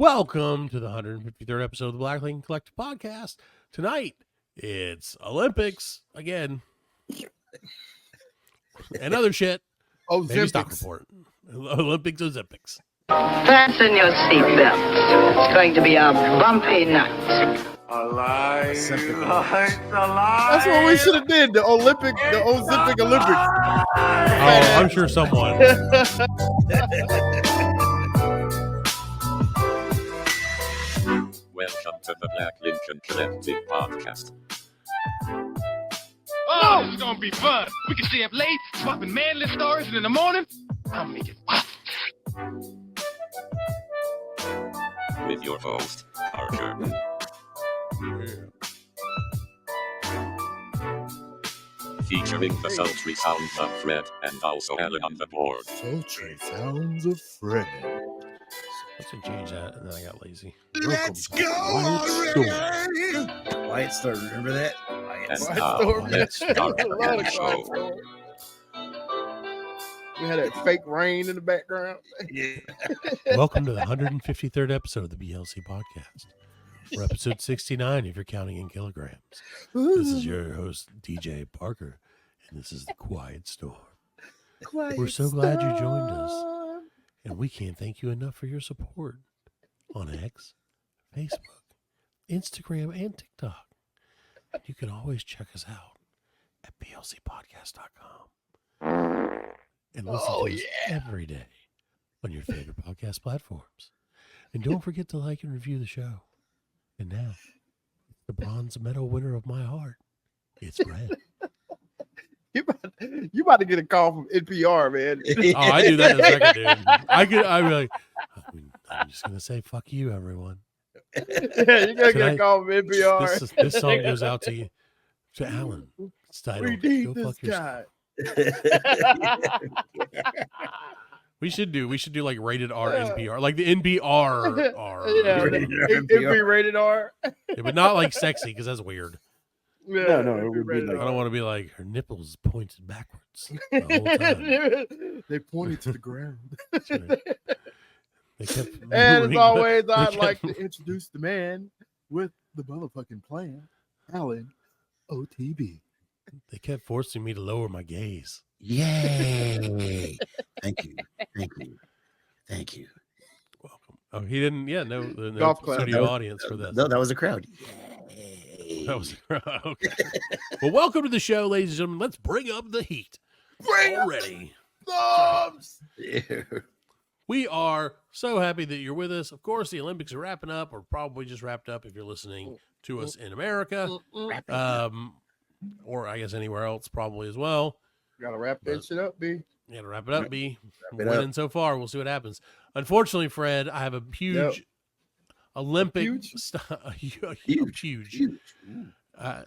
Welcome to the 153rd episode of the Black Lincoln Collective Podcast. Tonight, it's Olympics again. And other shit. Maybe stock report. Olympics. Fasten your seatbelts. It's going to be a bumpy night. Alive. That's what we should have did. The Olympics. Oh, I'm sure someone. Welcome to the Black Lincoln Collective Podcast. Oh, this is gonna be fun. We can stay up late, swapping manly stories, and in the morning, I'll make it pop. With your host, Parker. Featuring the sultry sounds of Fred and also Alan on the board. Sultry sounds of Fred. Let's change that, and then I got lazy. Let's go already. Quiet Storm, remember that? And Quiet now, Storm, let's start A lot the of Quiet show. Storm. We had that fake rain in the background. Yeah. Welcome to the 153rd episode of the BLC Podcast. We're episode 69 if you're counting in kilograms. This is your host, DJ Parker, and this is the Quiet Storm. We're so glad you joined us. And we can't thank you enough for your support on X, Facebook, Instagram, and TikTok. You can always check us out at blcpodcast.com and listen to us every day on your favorite podcast platforms. And don't forget to like and review the show. And now, the bronze medal winner of my heart, it's Red. You about to get a call from NPR, man. Oh, I do that in a second, dude. I'd be like, I'm just going to say, fuck you, everyone. Yeah, you're gonna get a call from NPR. This song goes out to you, to Alan. It's titled, We Go need Fuck this Yourself. guy. We should do like rated R NPR, like the NPR. Yeah, NPR rated R. Yeah, but not like sexy because that's weird. Yeah, No, it would be I don't want to be like her nipples pointed backwards the whole time. They pointed to the ground. That's right. They kept And moving, as always, they I'd kept- like to introduce the man with the motherfucking plan, Alan OTB. They kept forcing me to lower my gaze. Yay. Thank you. Welcome. Oh, he didn't. Yeah, no Golf clap. studio audience for this. No, that was a crowd. That was okay. Well, welcome to the show, ladies and gentlemen. Let's bring up the heat. Already. Thumbs! We are so happy that you're with us. Of course, the Olympics are wrapping up, or probably just wrapped up if you're listening to us in America, or I guess anywhere else probably as well. Gotta wrap that shit up, B. You got to wrap it up, B. it Winning up. so far. We'll see what happens. Unfortunately, Fred, I have a huge Olympic Huge? huge.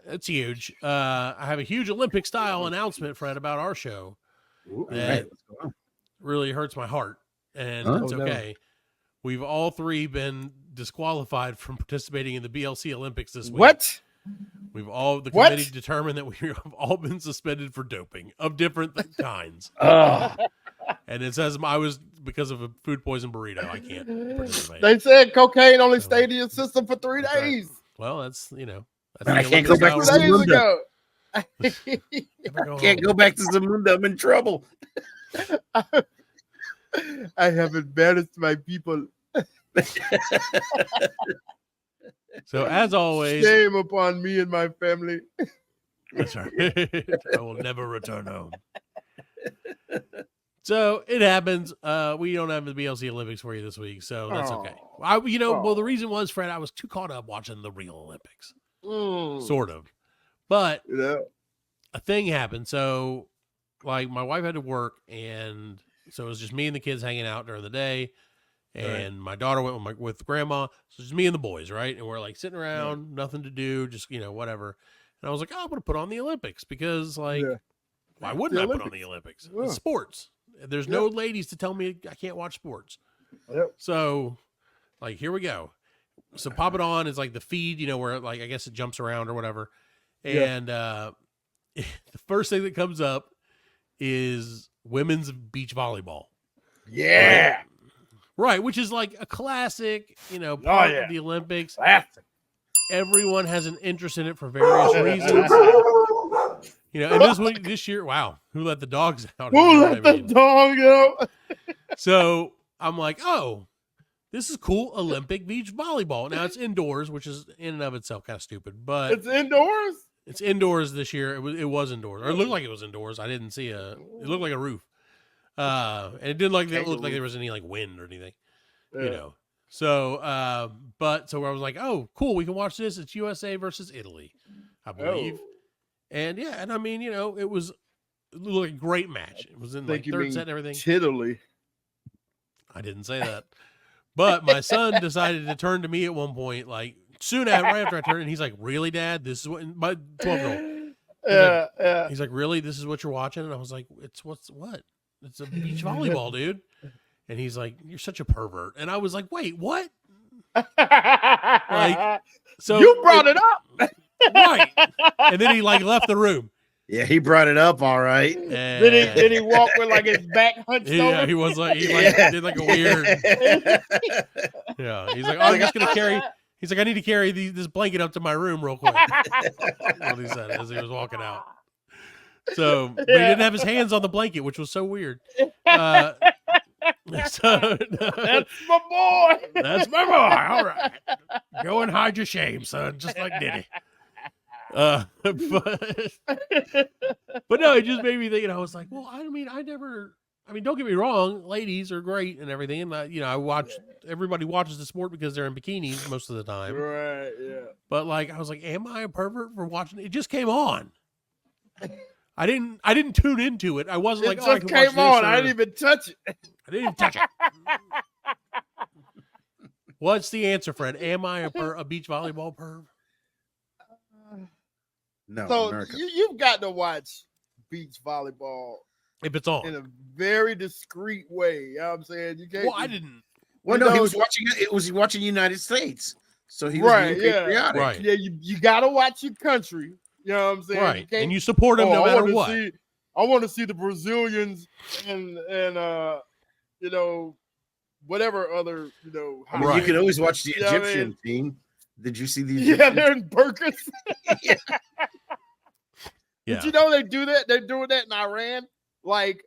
It's huge. I have a huge Olympic style announcement, Fred, about our show. All that right, let's go on. really hurts my heart, and Huh? it's Oh, no. okay. We've all three been disqualified from participating in the BLC Olympics this week. What? We've all the What? committee determined that we have all been suspended for doping of different kinds, and it says I was because of a food poison burrito. I can't participate. They said cocaine only So- stayed in your system for 3 That's right. days. That's the I can't go Olympic back style to 2 days rule. Zamunda. ago. Never go Can't home. go back to Zamunda. I'm in trouble. I have embarrassed my people. So as always, Shame upon me and my family. that's right. I will never return home. So it happens. We don't have the BLC Olympics for you this week, so that's okay. Well, the reason was, Fred, I was too caught up watching the real Olympics, sort of. But Yeah. a thing happened. So, like, my wife had to work, and so it was just me and the kids hanging out during the day. And my daughter went with grandma. So it's just me and the boys, right? And we're like sitting around, nothing to do, just, whatever. And I was like, I'm going to put on the Olympics because, like, Yeah. why wouldn't The I put on Olympics. the Olympics? Yeah. It's sports. There's no ladies to tell me I can't watch sports. Yep. So, like, here we go. So pop it on. It's like the feed, where, like, I guess it jumps around or whatever. And the first thing that comes up is women's beach volleyball. Yeah. Right, which is like a classic, part yeah. of the Olympics. Classic. Everyone has an interest in it for various reasons. And this year, wow, who let the dogs out? Who let the dog out? So I'm like, oh, this is cool. Olympic beach volleyball. Now it's indoors, which is in and of itself kind of stupid, but It's indoors? it's indoors this year. It was indoors, or it looked like it was indoors. I didn't see it looked like a roof. And it didn't look like there was any like wind or anything, So, so I was like, oh, cool. We can watch this. It's USA versus Italy, I believe. Oh. And yeah, and I mean, it looked like a great match. It was in like third set and everything. Tiddly. I didn't say that. But my son decided to turn to me at one point, like right after I turned, and he's like, really, Dad? This is what my 12-year-old. He's like, really? This is what you're watching? And I was like, it's what? It's a beach volleyball, dude. And he's like, you're such a pervert. And I was like, wait, what? So you brought it up. Right. And then he like left the room. Yeah, he brought it up, all right. Did he walk with like his back hunched over? Yeah, he was like, did like a weird. Yeah, he's like, I'm just gonna carry. He's like, I need to carry this blanket up to my room real quick. That's what he said as he was walking out. So, but he didn't have his hands on the blanket, which was so weird. That's my boy. That's my boy. All right, go and hide your shame, son, just like Diddy. But no, it just made me think, I was like, well, don't get me wrong, ladies are great and everything. And everybody watches the sport because they're in bikinis most of the time. Right, yeah. But like, I was like, am I a pervert for watching it? It just came on. I didn't tune into it. I wasn't like, I can came on. I didn't even touch it. I didn't even touch it. What's the answer, Fred? Am I a beach volleyball perv? No, so you've got to watch beach volleyball if it's on in a very discreet way. You know what I'm saying? You can't. Well, I didn't. Well, no, he was watching it. Was he watching United States? So he was being patriotic. Right. Yeah, you got to watch your country. You know what I'm saying? Right. And you support them no matter what. I want to see the Brazilians and whatever other, I mean, you can always watch the Egyptian team. Did you see the Egyptian? Yeah, they're in burkas. Yeah. Yeah. Did you know they do that? They're doing that in Iran. Like,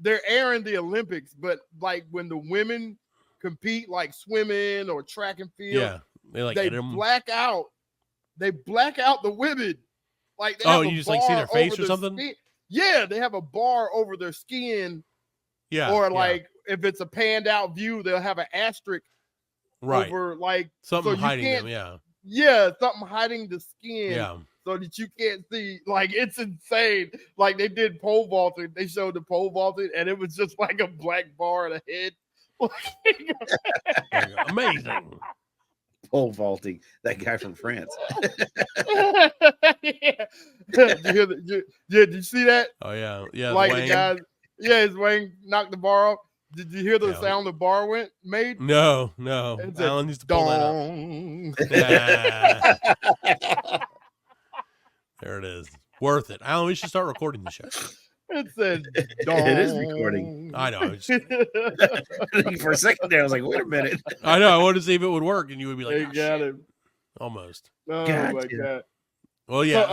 they're airing the Olympics, but like when the women compete, like swimming or track and field, they black out. They black out the women. Like, they have you just like see their face or something? Skin. Yeah, they have a bar over their skin. Yeah. Or like if it's a panned out view, they'll have an asterisk over like something hiding them. Yeah. Yeah, something hiding the skin. Yeah. So that you can't see. Like, it's insane. Like, they did pole vaulting. They showed the pole vaulting, and it was just like a black bar on the head. Amazing. Pole vaulting. That guy from France. Yeah. Did you see that? Oh, yeah. Yeah. Like the guy. Yeah, his wing knocked the bar off. Did you hear the sound the bar made? No. Alan needs to pull that up. There it is. Worth it. Alan, we should start recording the show. It said, it is recording. I know. For a second there, I was like, wait a minute. I know. I wanted to see if it would work, and you would be like, they got him. Almost. Oh, God, my God. Well, yeah.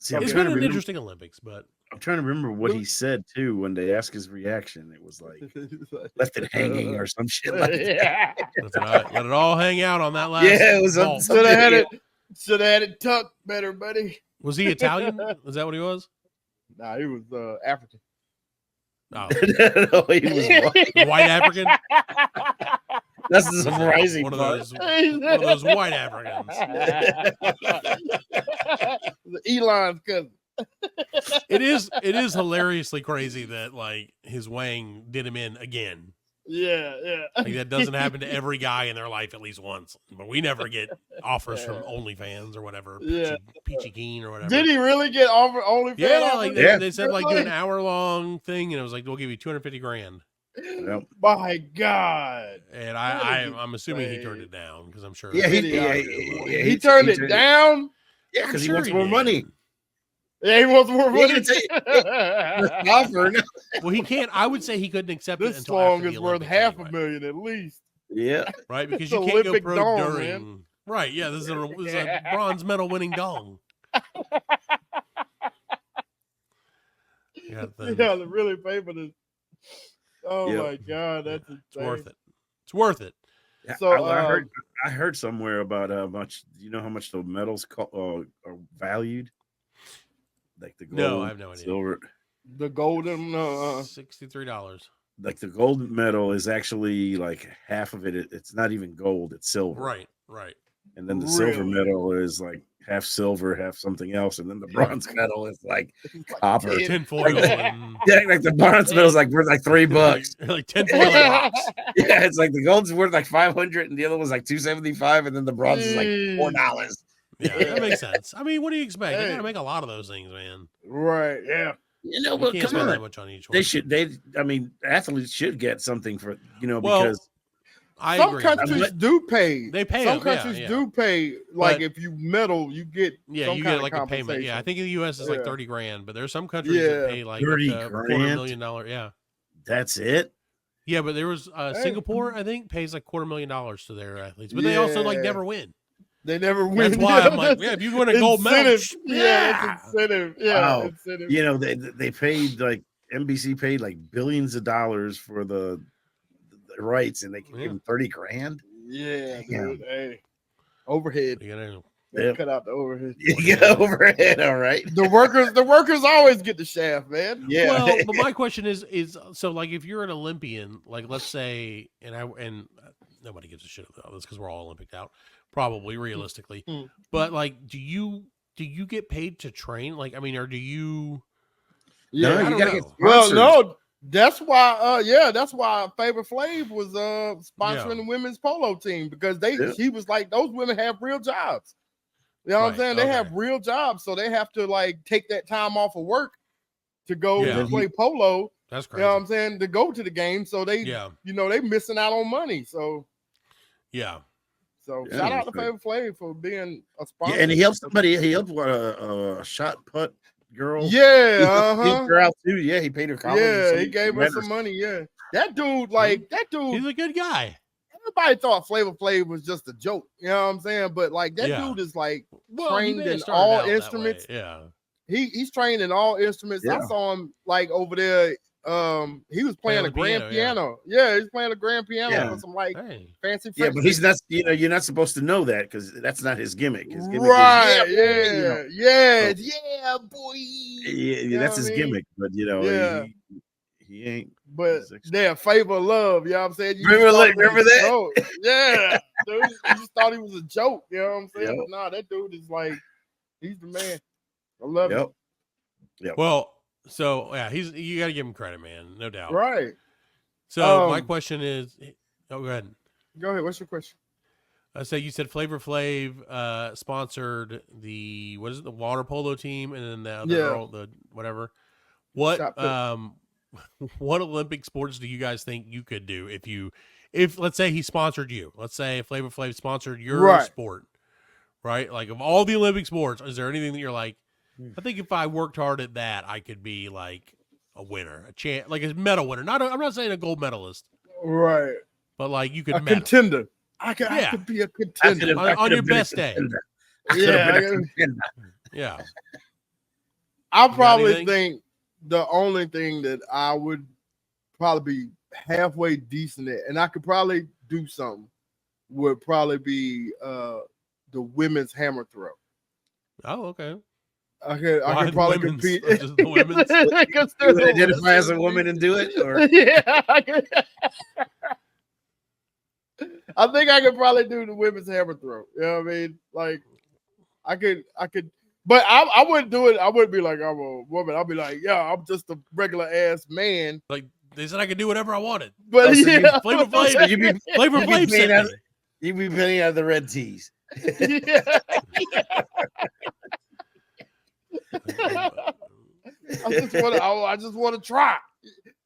So it's been an interesting Olympics, but I'm trying to remember what he said, too, when they asked his reaction. It was like, left it hanging or some shit like that. Let it all hang out on that last. Yeah, it was should have had it tucked better, buddy. Was he Italian? Was that what he was? Nah, he was African. Oh. No, he was white. White African? That's the surprising one of part. those white Africans. The Elon's cousin. It is hilariously crazy that like his Wang did him in again. Yeah. Like, that doesn't happen to every guy in their life at least once. But we never get offers from OnlyFans or whatever. Yeah. Peachy Keen or whatever. Did he really get OnlyFans? Yeah, like they said like do an hour-long thing, and it was like, we'll give you $250,000. Yep. My God. And I'm assuming he turned it down because I'm sure. Yeah, he turned it down. Yeah, because he sure wants more money. Yeah, he wants more He footage. Well, he can't. I would say he couldn't accept it This until after song the is worth Olympics $500,000 at least. Yeah. right? Because It's you can't go Olympic pro dong, during. man. Right? Yeah, this is a bronze medal winning dong. Yeah, they really pay for this. Oh my God, that's insane. It's worth it. It's worth it. So I heard somewhere about how much. You know how much the medals are valued? Like the gold, No, I have no idea. Silver. The golden $63. Like the gold medal is actually like half of it. It's not even gold; it's silver. Right. And then the silver medal is like half silver, half something else, and then the bronze medal is like copper, tinfoil. Yeah, like the bronze medal is like worth like $3, like tinfoil rocks. Yeah, it's like the gold's worth like 500, and the other one's like 275, and then the bronze is like $4. Yeah, that makes sense. I mean, what do you expect? They gotta make a lot of those things, man. Right? Yeah. You know, You but can't come spend that on, much on each one. I mean, athletes should get something for because. Some countries do pay. They pay. Some countries do pay. Like if you medal, you get you get like a payment. Yeah, I think in the U.S. is like $30,000, but there's some countries that pay like $250,000. Yeah, that's it. Yeah, but there was Singapore. I think pays like $250,000 to their athletes, but they also like never win. They never win. That's why I'm like, yeah, if you win a gold medal, it's incentive. Yeah, incentive. You know, they paid like NBC paid like billions of dollars for the rights, and they can give him $30,000. Yeah, dude. Hey, overhead. They cut out the overhead. You get overhead, all right. The workers always get the shaft, man. Yeah. Well, but my question is so like if you're an Olympian, like let's say, and nobody gives a shit about this because we're all Olympic out, probably realistically. But like, do you get paid to train? Like, I mean, or do you? Yeah, no, you gotta get sponsored. Well, no. That's why Flavor Flav was sponsoring the women's polo team because he was like, those women have real jobs. You know what I'm saying? They have real jobs, so they have to like take that time off of work to go to play polo. That's crazy. You know what I'm saying? To go to the game, so they they missing out on money. So shout out to Flavor Flav for being a sponsor. Yeah, and he helped a shot put girl. Yeah, he helped her out too. Yeah, he paid her college. Yeah, he gave her some money. Yeah, that dude, he's a good guy. Everybody thought Flavor Flav was just a joke. You know what I'm saying? But like that dude is like trained in all instruments. Yeah, he's trained in all instruments. I saw him like over there. He was playing a grand piano. Yeah, he's playing a grand piano for some like fancy. Yeah, but he's not. You know, you're not supposed to know that because that's not his gimmick. His gimmick right? Is, yeah, boy. Yeah, that's his gimmick. But you know, he ain't. But they're Favor of Love. You know what I'm saying? Remember that? Yeah, dude. You just thought he was a joke. You know what I'm saying? But nah, that dude is like, he's the man. I love him. Yep. Well. So you got to give him credit, man, no doubt. Right. So my question is, go ahead. Go ahead. What's your question? So you said Flavor Flav sponsored the the water polo team, and then the other girl, the whatever. What what Olympic sports do you guys think you could do if let's say he sponsored you? Let's say Flavor Flav sponsored your sport, right? Like of all the Olympic sports, is there anything that you're like? I think if I worked hard at that, I could be like a winner, like a medal winner. I'm not saying a gold mededalist, right? But like you could a contender. I could be a contender on your best day. Yeah. I probably think the only thing that I would probably be halfway decent at, and I could probably do something, would probably be the women's hammer throw. Oh, okay. I could probably compete. Identify as a woman and do it, or I think I could probably do the women's hammer throw. You know what I mean? Like, I could, but I wouldn't do it. I wouldn't be like I'm a woman. I'll be like, I'm just a regular ass man. Like they said, I could do whatever I wanted. But Flavor Flav, Flavor Flav said you'd be penny out of the red tees. I just want to try.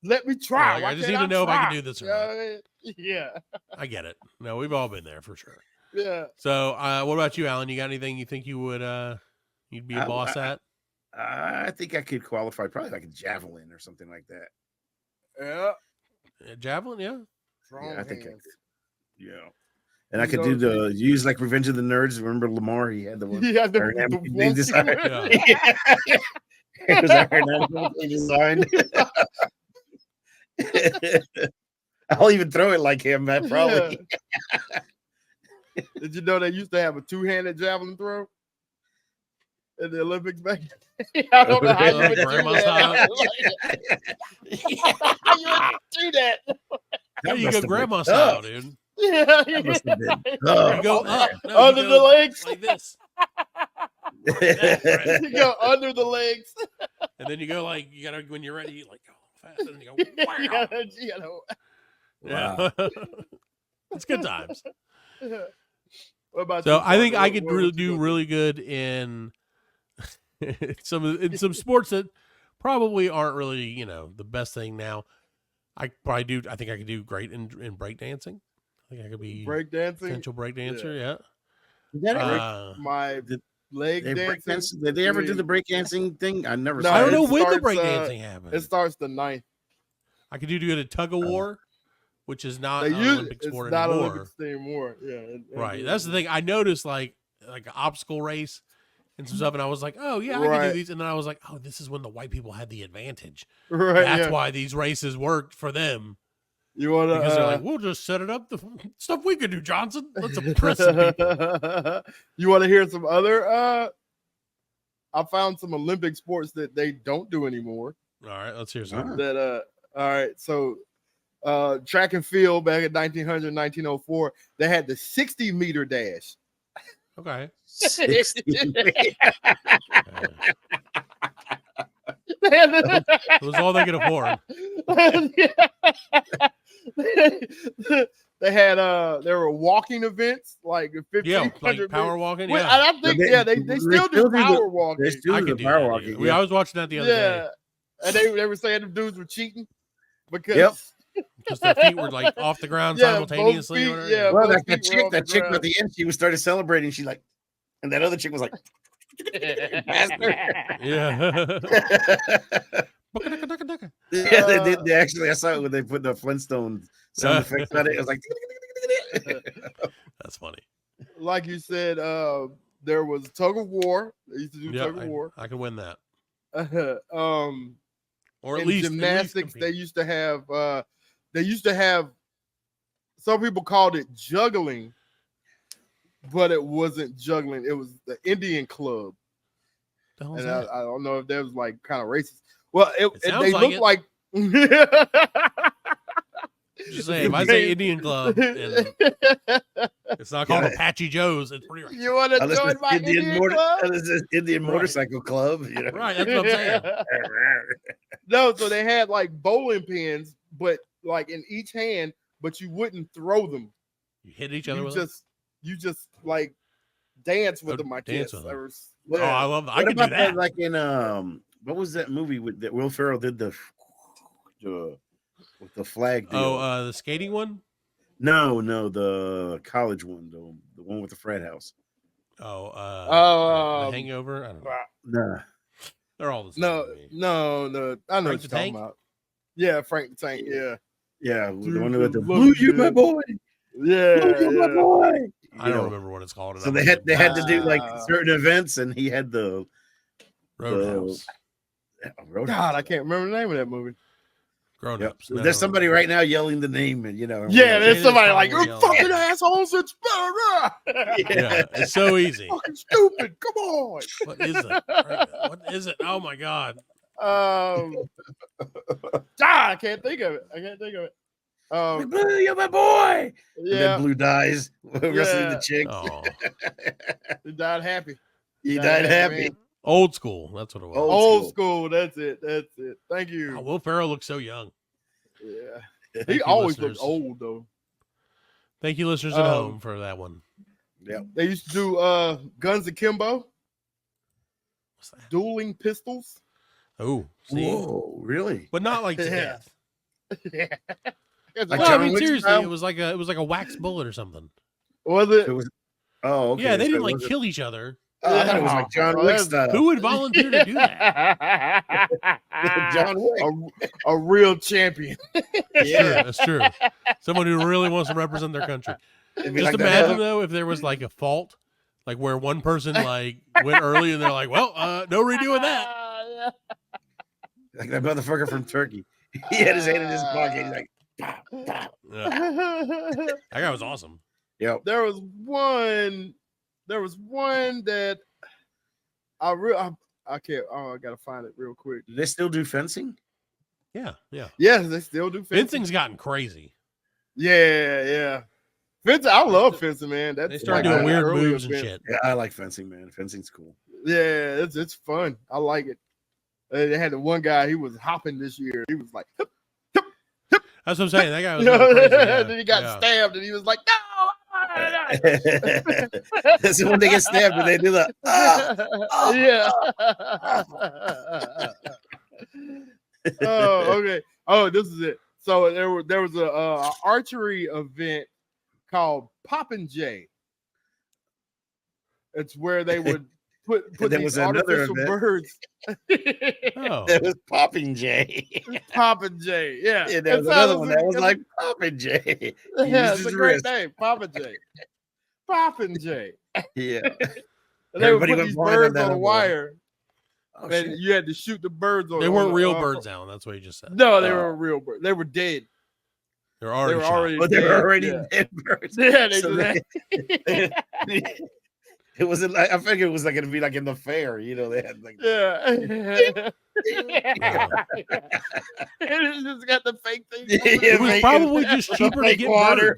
Let me try. I just need to know if I can do this or not. Yeah. I get it. No, we've all been there for sure. Yeah. So what about you, Alan? You got anything you think you would you'd be a boss at? I think I could qualify probably like a javelin or something like that. Yeah. Javelin, yeah. Strong Yeah, I think I hands. could. Yeah. And I could do use like Revenge of the Nerds. Remember Lamar? He had the one. Yeah, the design. Yeah. It was aerodynamically designed. I'll even throw it like him, man. Probably. Yeah. Did you know they used to have a two-handed javelin throw in the Olympics back? I don't know how you would do that. How you would do that? There you go, grandma style, dude. Yeah, That must have been You go up, under the legs, like this, you go under the legs, and then you go like you gotta when you're ready, you like go fast, and then you go. Wow. Yeah. It's good times. What about So you, I think Parker? I could do really good in some sports that probably aren't really the best thing now. I think I could do great in breakdancing. I think I could be breakdancing, potential breakdancer. Yeah. My leg dancing. Did they ever do the breakdancing thing? I never. No, saw I don't it. know when the starts, breakdancing happens. It starts the 9th. I could do good at tug of war, which is not They an use Olympic sport it's not anymore. Olympics anymore. Yeah, Right. That's the thing. I noticed like an obstacle race and some stuff, and I was like, oh yeah, I can Right. do these. And then I was like, oh, this is when the white people had the advantage. Right. That's why these races worked for them. You want to? Because they're like, we'll just set it up the stuff we could do, Johnson. Let's impress some people. You want to hear some other? I found some Olympic sports that they don't do anymore. All right, let's hear some. That all right, so track and field back in 1900, 1904, they had the 60-meter dash. Okay. 60. It was all they could afford. They had there were walking events like 1500 like power walking. Wait, Yeah, I think they still do power walking. They still I do could the do power that. walking. Yeah. I was watching that the other day And they were saying the dudes were cheating because because their feet were like off the ground Yeah, simultaneously. both or whatever. feet, yeah. Well, both that feet were off the chick ground. at the end, she started celebrating. She like, and that other chick was like, bastard. Yeah. Yeah, they did. They actually, I saw it when they put the Flintstone sound effects on it. It was like, That's funny. Like you said, there was tug of war. They used to do tug of war. I can win that. Or at in least gymnastics, compete. they used to have some people called it juggling, but it wasn't juggling. It was the Indian club. The hell's And that? I don't know if that was like kind of racist. Well, sounds they like look like Just saying, if I say Indian club, and it's not called Apache Joe's. It's pretty right. You want to join my Indian club? Indian motorcycle club. You know? Right, that's what I'm saying. No, so they had like bowling pins, but like in each hand, but you wouldn't throw them. You hit each other with You just like dance with them, I dance guess. with Or- Oh, I love that. I What could do about that. like in what was that movie that Will Ferrell did with the flag deal? Oh, the skating one? No, the college one, the one with the frat house. Oh, the Hangover. I don't know. Nah. They're all the same. No. I know Frank what the you're talking Tank? about. Yeah, Frank the Tank. Yeah, Yeah, Dude, the one with the look Blue, you my good. boy. yeah. Blue, you my yeah. boy. I don't remember what it's called. So they had to do like certain events, and he had the Roadhouse. Roadhouse. God, I can't remember the name of that movie. Grown Yep. ups. There's somebody right now yelling the name, and Yeah, there's It is somebody like, probably you yelling. fucking assholes. It's Yeah, it's so easy. fucking stupid. Come on. What is it? What is it? Oh my god. I can't think of it. Blue, you're my boy. And Yeah, then Blue dies wrestling the chick. Oh, he died happy. He died happy. man. old school. That's what it was. Old Old school. That's it. Thank you. Oh, Will Ferrell looks so young. Yeah, Thank he you, always listeners. looked old though. Thank you, listeners at home, for that one. They used to do Guns Akimbo, What's that? dueling pistols. Oh, see, Whoa, really? but not like to Yeah. death. Yeah. Like Well, I John mean, Wick seriously, style? it was like a wax bullet or something. Was it? It was. Oh, okay. Yeah, they so didn't it like wasn't- kill each other. Oh, I thought it was like John Wick style. Who would volunteer to do that? John Wick. A real champion. That's true. Someone who really wants to represent their country. Just like imagine though if there was like a fault, like where one person like went early and they're like, well, no redoing that. Like that motherfucker from Turkey. He had his hand in his pocket. He's like, pow, pow. Yeah. That guy was awesome. Yep. There was one that I can't. Oh, I gotta find it real quick. Do they still do fencing? Yeah. Yes, they still do fencing. Fencing's gotten crazy. Yeah. Fencing, I love fencing, man. They started doing weird moves and shit. Yeah, I like fencing, man. Fencing's cool. Yeah, it's fun. I like it. They had the one guy, he was hopping this year. He was like, hip. That's what I'm saying. That guy was going crazy. Yeah. Then he got stabbed, and he was like, no. That's when they get stabbed, but they do that. Yeah. Oh, okay. Oh, this is it. So there was a archery event called Poppin' Jay. It's where they would put these artificial birds. There was Poppin' Jay. Poppin' Jay, yeah. Yeah, there was another one that was like Poppin' Jay. Yeah, it's a great name, Poppin' Jay. Poppin' Jay. Yeah. And they would put these birds on a wire. Oh, and you had to shoot the birds on. They weren't real birds, Alan. That's what you just said. No, they were real birds. They were dead. They were already dead. They were already dead birds. Yeah, it wasn't like, I figured it was like gonna be like in the fair, you know. They had like It just got the fake thing. It was probably just cheaper to get water.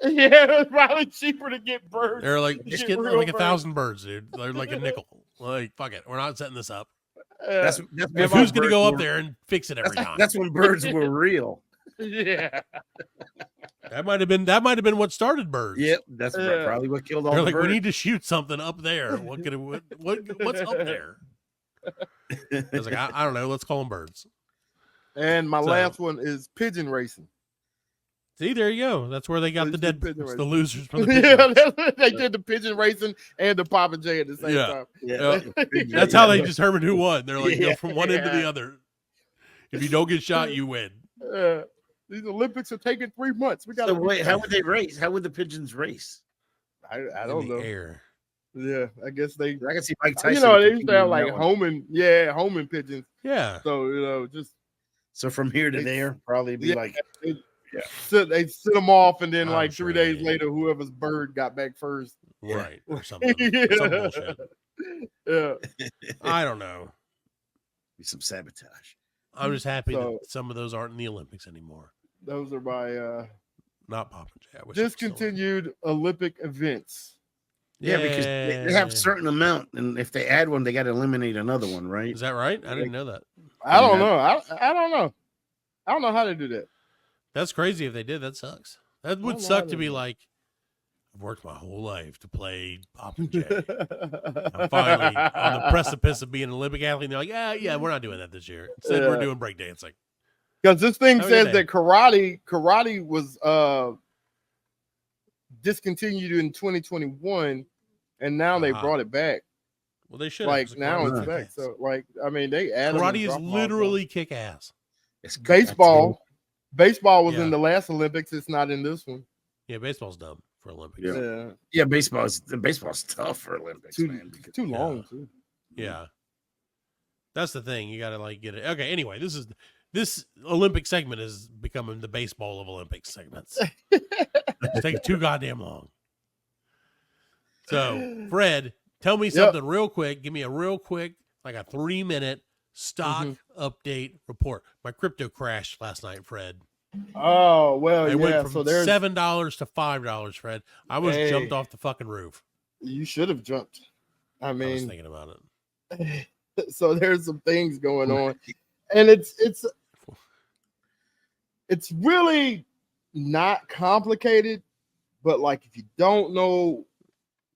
Yeah, it was probably cheaper to get birds. They're like, just get like 1,000 birds, dude. They're like a nickel. Like, fuck it, we're not setting this up. That's who's gonna go up there and fix it every time? That's when birds were real. Yeah, that might have been what started birds. Yep, that's probably what killed all They're the like, birds. we need to shoot something up there. What's up there? I was like, I don't know. Let's call them birds. And my last one is pigeon racing. See, there you go. That's where they got the dead birds, the losers from the pigeon they did the pigeon racing and the Poppin' Jay at the same time. Yeah. That's how they determined who won. They're like, go from one end to the other. If you don't get shot, you win. These Olympics are taking 3 months. We got. So wait, how would they race? How would the pigeons race? I don't know. Air. Yeah, I guess they. I can see Mike Tyson. You know, they used to have like homing pigeons. Yeah. So just. So from here to there, probably be like. They sit them off, and then like 3 days later, whoever's bird got back first. Right. Or something. Some bullshit. Yeah. I don't know. Be some sabotage. I'm just happy that some of those aren't in the Olympics anymore. Those are my not Poppin' Jay. discontinued Olympic events. Yeah, because they have a certain amount, and if they add one, they got to eliminate another one, right? Is that right? I didn't know that. I don't know. I don't know. I don't know how to do that. That's crazy. If they did, that sucks. That would suck to be like, I've worked my whole life to play Poppin' Jay. I'm finally on the precipice of being an Olympic athlete. And they're like, yeah, we're not doing that this year. Instead, we're doing breakdancing. Because this thing says that karate was discontinued in 2021, and now they brought it back. Well, they should. Like now it's back. So like, I mean, they added karate is literally kick ass. It's baseball. Baseball was in the last Olympics. It's not in this one. Yeah, baseball's dumb for Olympics. Yeah, baseball's tough for Olympics, man. Too long too. Yeah. That's the thing. You gotta like get it. Okay, anyway, this Olympic segment is becoming the baseball of Olympic segments. It's taking too goddamn long. So, Fred, tell me something real quick. Give me a real quick, like a 3-minute stock update report. My crypto crashed last night, Fred. Oh, well, it went from $7 to $5, Fred. I was jumped off the fucking roof. You should have jumped. I mean, I was thinking about it. So there's some things going on, and it's really not complicated, but like if you don't know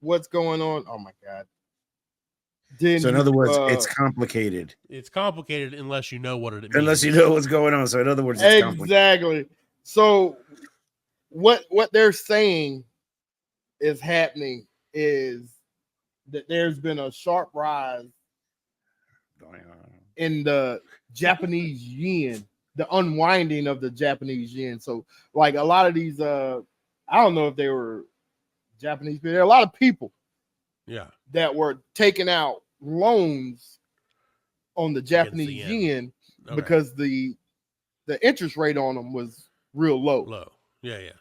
what's going on, oh my god. So in other words, it's complicated. It's complicated unless you know what it means. Unless you know what's going on. So in other words, it's complicated. Exactly. So what they're saying is happening is that there's been a sharp rise in the Japanese yen, the unwinding of the Japanese yen. So, like a lot of these, I don't know if they were Japanese, but there are a lot of people, that were taking out loans on the Japanese yen because the interest rate on them was real low.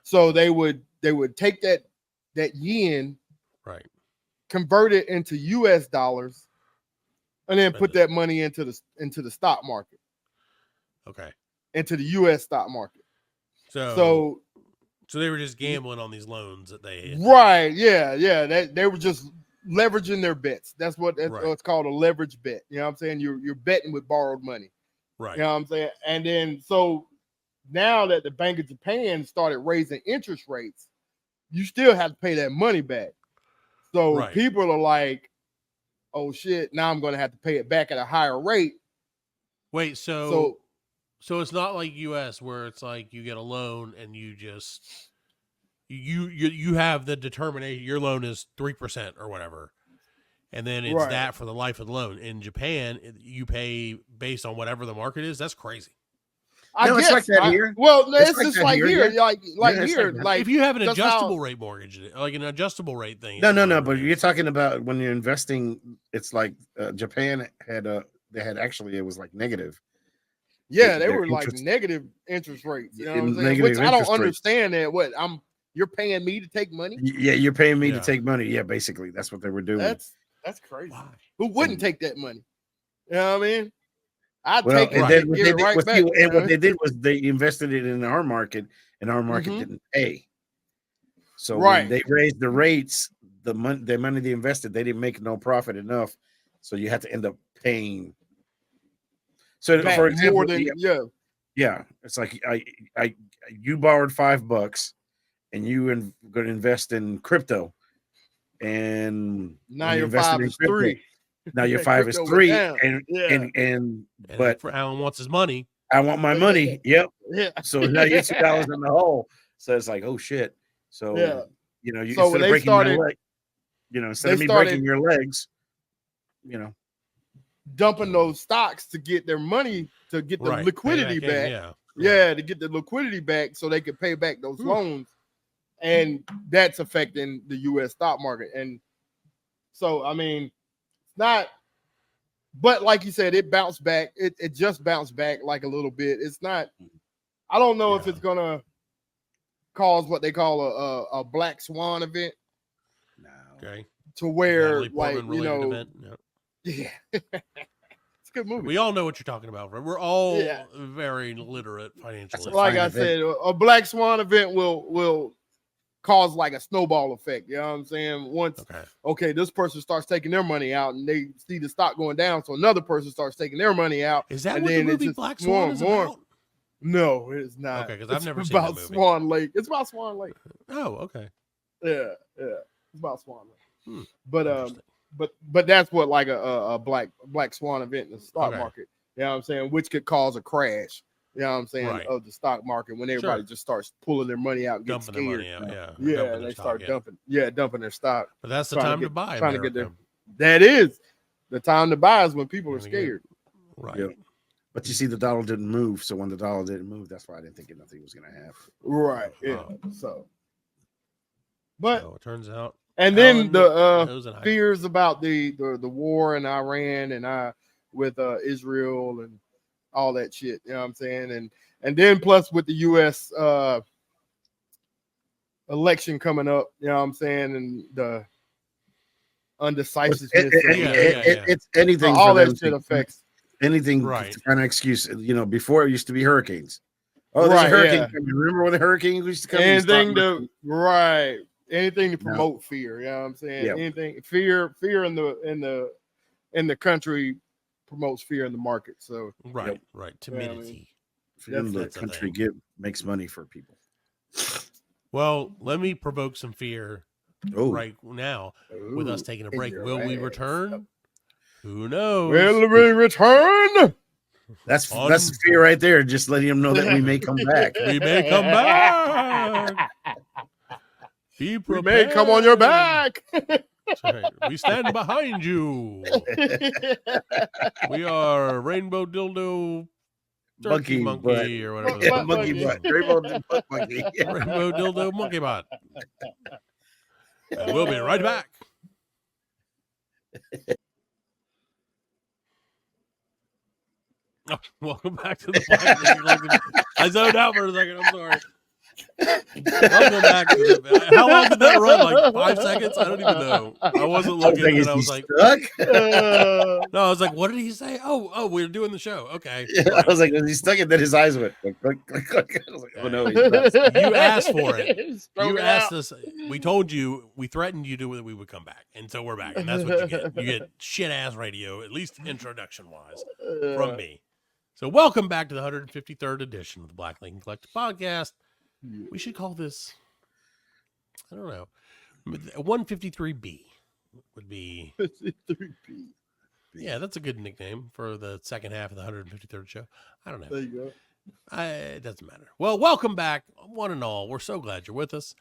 So they would take that yen, convert it into US dollars, and then put that money into the stock market. Into the US stock market. So they were just gambling on these loans that they had. Right. Yeah. They were just leveraging their bets. That's what it's called, a leverage bet. You know what I'm saying? You're betting with borrowed money. Right. You know what I'm saying? And then so now that the Bank of Japan started raising interest rates, you still have to pay that money back. So people are like, oh shit, now I'm going to have to pay it back at a higher rate. Wait, so it's not like US where it's like you get a loan and you just you have the determination your loan is 3% or whatever. And then it's that for the life of the loan. In Japan, you pay based on whatever the market is. That's crazy. I guess. It's like that here. Well, it's just like here. Like here. Like if you have an adjustable rate mortgage, like an adjustable rate thing. No. But you're talking about when you're investing, it's like Japan it was like negative. Yeah, they were like negative interest rates. You know what I'm saying? Which I don't understand that. You're paying me to take money? Yeah, you're paying me to take money. Yeah, basically, that's what they were doing. That's crazy. Why? Who wouldn't take that money? You know what I mean? I'd What they did was they invested it in our market, and our market didn't pay. So when they raised the rates, the money they invested, they didn't make no profit enough. So you had to end up paying. So for example, it's like you borrowed $5 and you going to invest in crypto, and now your 5 is 3. Now your 5 is 3, but Alan wants his money. I want my money. Yep. Yeah. So now you're $2 in the hole. So it's like, oh shit. So instead of breaking your leg, instead of me breaking your legs, dumping those stocks to get their money, to get the liquidity back. To get the liquidity back so they could pay back those loans. And that's affecting the US stock market. And so, I mean, not, but like you said, it bounced back. It just bounced back like a little bit. It's not, I don't know if it's gonna cause what they call a black swan event. No. Okay. To where event. Yeah. It's a good movie. We all know what you're talking about. Right? We're all very literate financially. Like I said, a black swan event will cause like a snowball effect. You know what I'm saying? Once, this person starts taking their money out and they see the stock going down, so another person starts taking their money out. Is that what the movie Black Swan is about? No, it's not. Okay, because I've never seen about that movie. Swan Lake. It's about Swan Lake. Oh, okay. Yeah. It's about Swan Lake. But that's what like a black swan event in the stock market. You know what I'm saying? Which could cause a crash. You know what I'm saying? Of the stock market when everybody just starts pulling their money out and getting scared. Their money out, they start dumping their stock. But that's the time to buy. Trying to get there. That is the time to buy is when people are scared. Right. Yep. But you see, the dollar didn't move. So when the dollar didn't move, that's why I didn't think nothing was going to happen. Right. Yeah. But it turns out. And then the fears about the war in Iran and with Israel and all that shit, you know what I'm saying? And then plus with the US election coming up, you know what I'm saying, and the undecisiveness. It's anything. All that shit affects anything. Kind of excuse. Before it used to be hurricanes. Oh, there's a hurricane. Yeah. Remember when the hurricanes used to come? Anything to promote fear. You know what I'm saying? Yeah. Anything fear in the country promotes fear in the market. So right. Timidity. Fear in the country makes money for people. Well, let me provoke some fear right now with us taking a break. Will we return? Who knows? Will we return? That's fear right there. Just letting them know that we may come back. We may come back. Be prepared. We may come on your back. Right. We stand behind you. We are Rainbow Dildo Monkey or whatever. Monkey butt. Rainbow butt monkey. Rainbow Dildo Monkey Bot. And we'll be right back. Oh, welcome back to the podcast. I zoned out for a second. I'm sorry. Welcome back to the. How long did that run? Like 5 seconds? I don't even know. I wasn't looking, and I was like, stuck? No, I was like, what did he say? Oh, we're doing the show. Okay. Yeah, I was like, was he stuck? And then his eyes went click, click, click, click. I was like, oh no, he's not. You asked for it. You asked us. We told you. We threatened you that we would come back, and so we're back, and that's what you get. You get shit ass radio, at least introduction wise, from me. So welcome back to the 153rd edition of the Black Lincoln Collective Podcast. We should call this, I don't know, 153B would be. 53B. Yeah, that's a good nickname for the second half of the 153rd show. I don't know. There you go. It doesn't matter. Well, welcome back, one and all. We're so glad you're with us.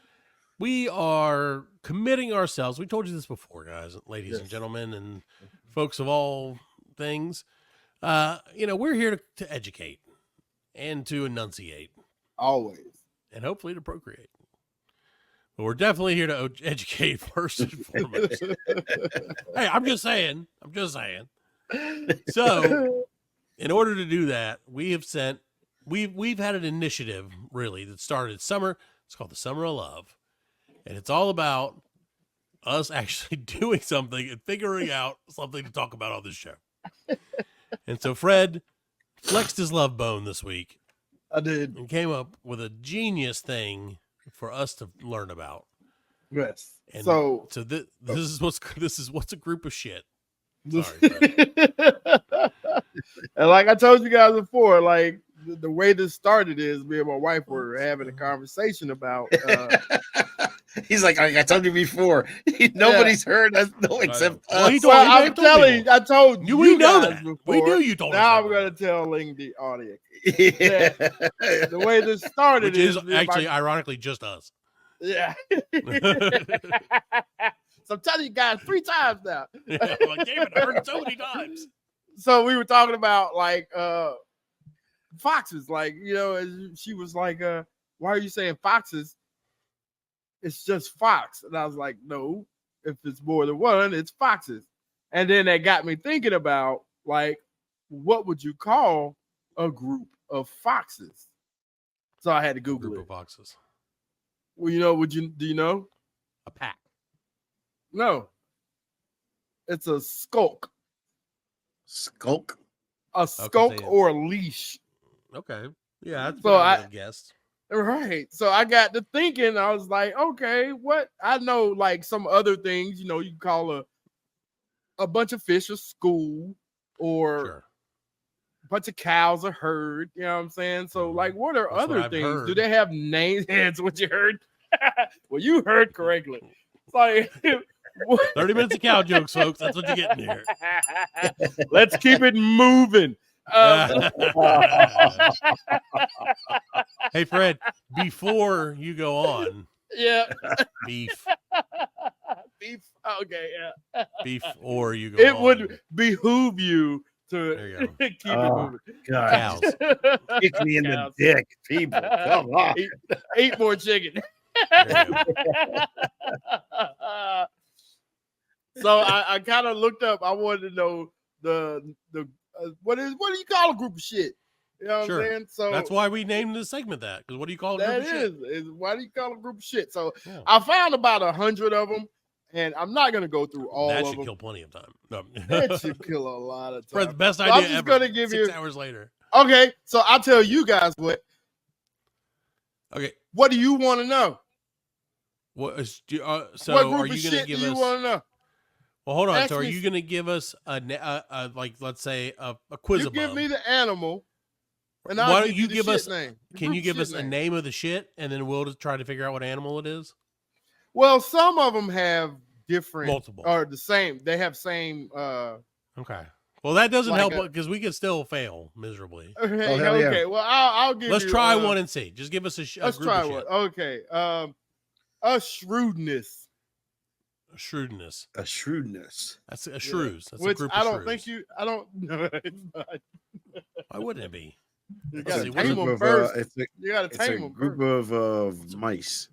We are committing ourselves. We told you this before, guys, ladies and gentlemen, and folks of all things. We're here to educate and to enunciate. Always. And hopefully to procreate. But we're definitely here to educate first and foremost. Hey, I'm just saying. So, in order to do that, we've had an initiative really that started summer. It's called the Summer of Love. And it's all about us actually doing something and figuring out something to talk about on this show. And so Fred flexed his love bone this week. I did. And came up with a genius thing for us to learn about. Yes. And so this is what's a group of shit. Sorry, and like I told you guys before, like the way this started is me and my wife were having a conversation about. He's like, I told you before. Nobody's heard us, except us. I told you. We know that. Before. We knew you told us. Now I'm going to tell the audience. Yeah. The way this started is actually, ironically, just us. Yeah. So I'm telling you guys 3 times now. Yeah, like, David, I heard it so many times. So we were talking about like foxes, like, she was like, why are you saying foxes? It's just fox. And I was like, no, if it's more than one, it's foxes. And then that got me thinking about, like, what would you call a group of foxes? So I had to Google group it. Of foxes. Well, do you know? A pack. No. It's a skulk. Skulk? A skulk or a leash. Okay. Yeah, that's so what I would have guessed. Right. So I got to thinking, I was like, okay, what? I know like some other things, you can call a bunch of fish a school or a bunch of cows a herd. You know what I'm saying? So like, what are That's other what things? heard. Do they have names? That's what you heard. Well, you heard correctly. It's like 30 minutes of cow jokes, folks. That's what you're getting here. Let's keep it moving. Hey, Fred, before you go on. Yeah. Beef. Okay, yeah. Before you go it on. would behoove you to keep it moving. God. Cows. Kick me in the dick, people. Come on. Eat more chicken. So I kind of looked up. I wanted to know the what do you call a group of shit? You know what I'm saying? So that's why we named this segment that. Because what do you call a group of shit? Is why do you call a group of shit? So I found about 100 of them, and I'm not gonna go through all of them. That should kill plenty of time. No. That should kill a lot of time. Fred's best so idea I'm just ever. Gonna give 6 you hours later. Okay, so I'll tell you guys what. Okay. What do you want to know? What is so? What group are you of going to shit give do you us? want to know? Well, hold on. Ask So, are me- you going to give us a like, let's say a quiz? You give me the animal, and Why I'll don't you the give shit us? name. The Can you group give shit us a name. name of the shit, and then we'll just try to figure out what animal it is? Well, some of them have different, Multiple, or the same. They have same. Okay. Well, that doesn't Like help because we could still fail miserably. Okay. hell yeah. Okay. Well, I'll give. Let's you, try one and see. Just give us a Let's group try of one. shit. Okay. A shrewdness. Shrewdness. A shrewdness. That's a shrews. That's Which a group I of don't shrews. think I don't know. It's not. Why wouldn't it be? You Let's gotta see, tame them first. You gotta It's tame a them group first. of mice.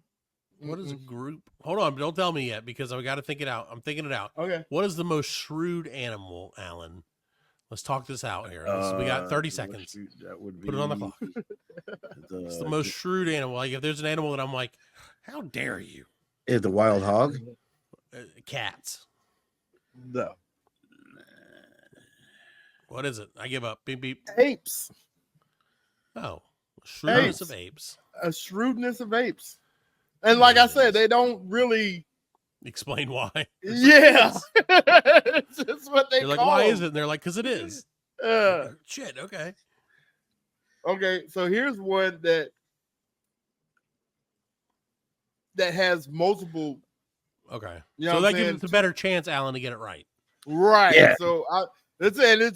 What is a group? Hold on, don't tell me yet because I got to think it out. I'm thinking it out. Okay. What is the most shrewd animal, Alan? Let's talk this out here. We got 30 seconds. That would be. Put it on the clock. It's the most shrewd animal. Like if there's an animal that I'm like, how dare you? Is the wild hog? Cats. No. What is it? I give up. Beep beep. Apes. Oh, shrewdness of apes. A shrewdness of apes. And like I said, they don't really explain why. Yeah. It's just what they You're like, call why them. is it? And they're like, because it is. Shit, okay. Okay, so here's one that has multiple. Okay. You know so what that I'm gives us a better chance, Alan, to get it right. Right. Yeah. So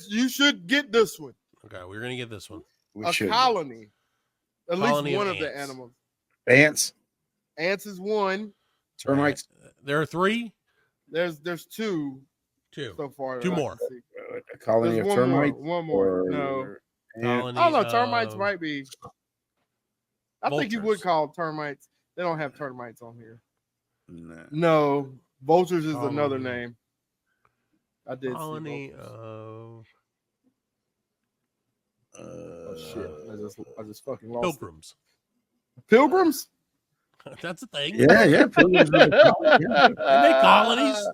you should get this one. Okay, we're gonna get this one. Colony. At Colony least one of ants. the animals. Ants. Ants is one. Termites. There are three. There's two. Two. So far. Two that I more. can see. A colony There's of one more. termites. One more. No. Colony I don't know. Termites of might be. I think you would vultures. call termites. They don't have termites on here. Nah. No, vultures is another Colony. name. I did Colony see vultures. of Oh shit! I just fucking lost. pilgrims. Pilgrims? That's a thing. Yeah. Pilgrims are the colony, yeah. They make colonies.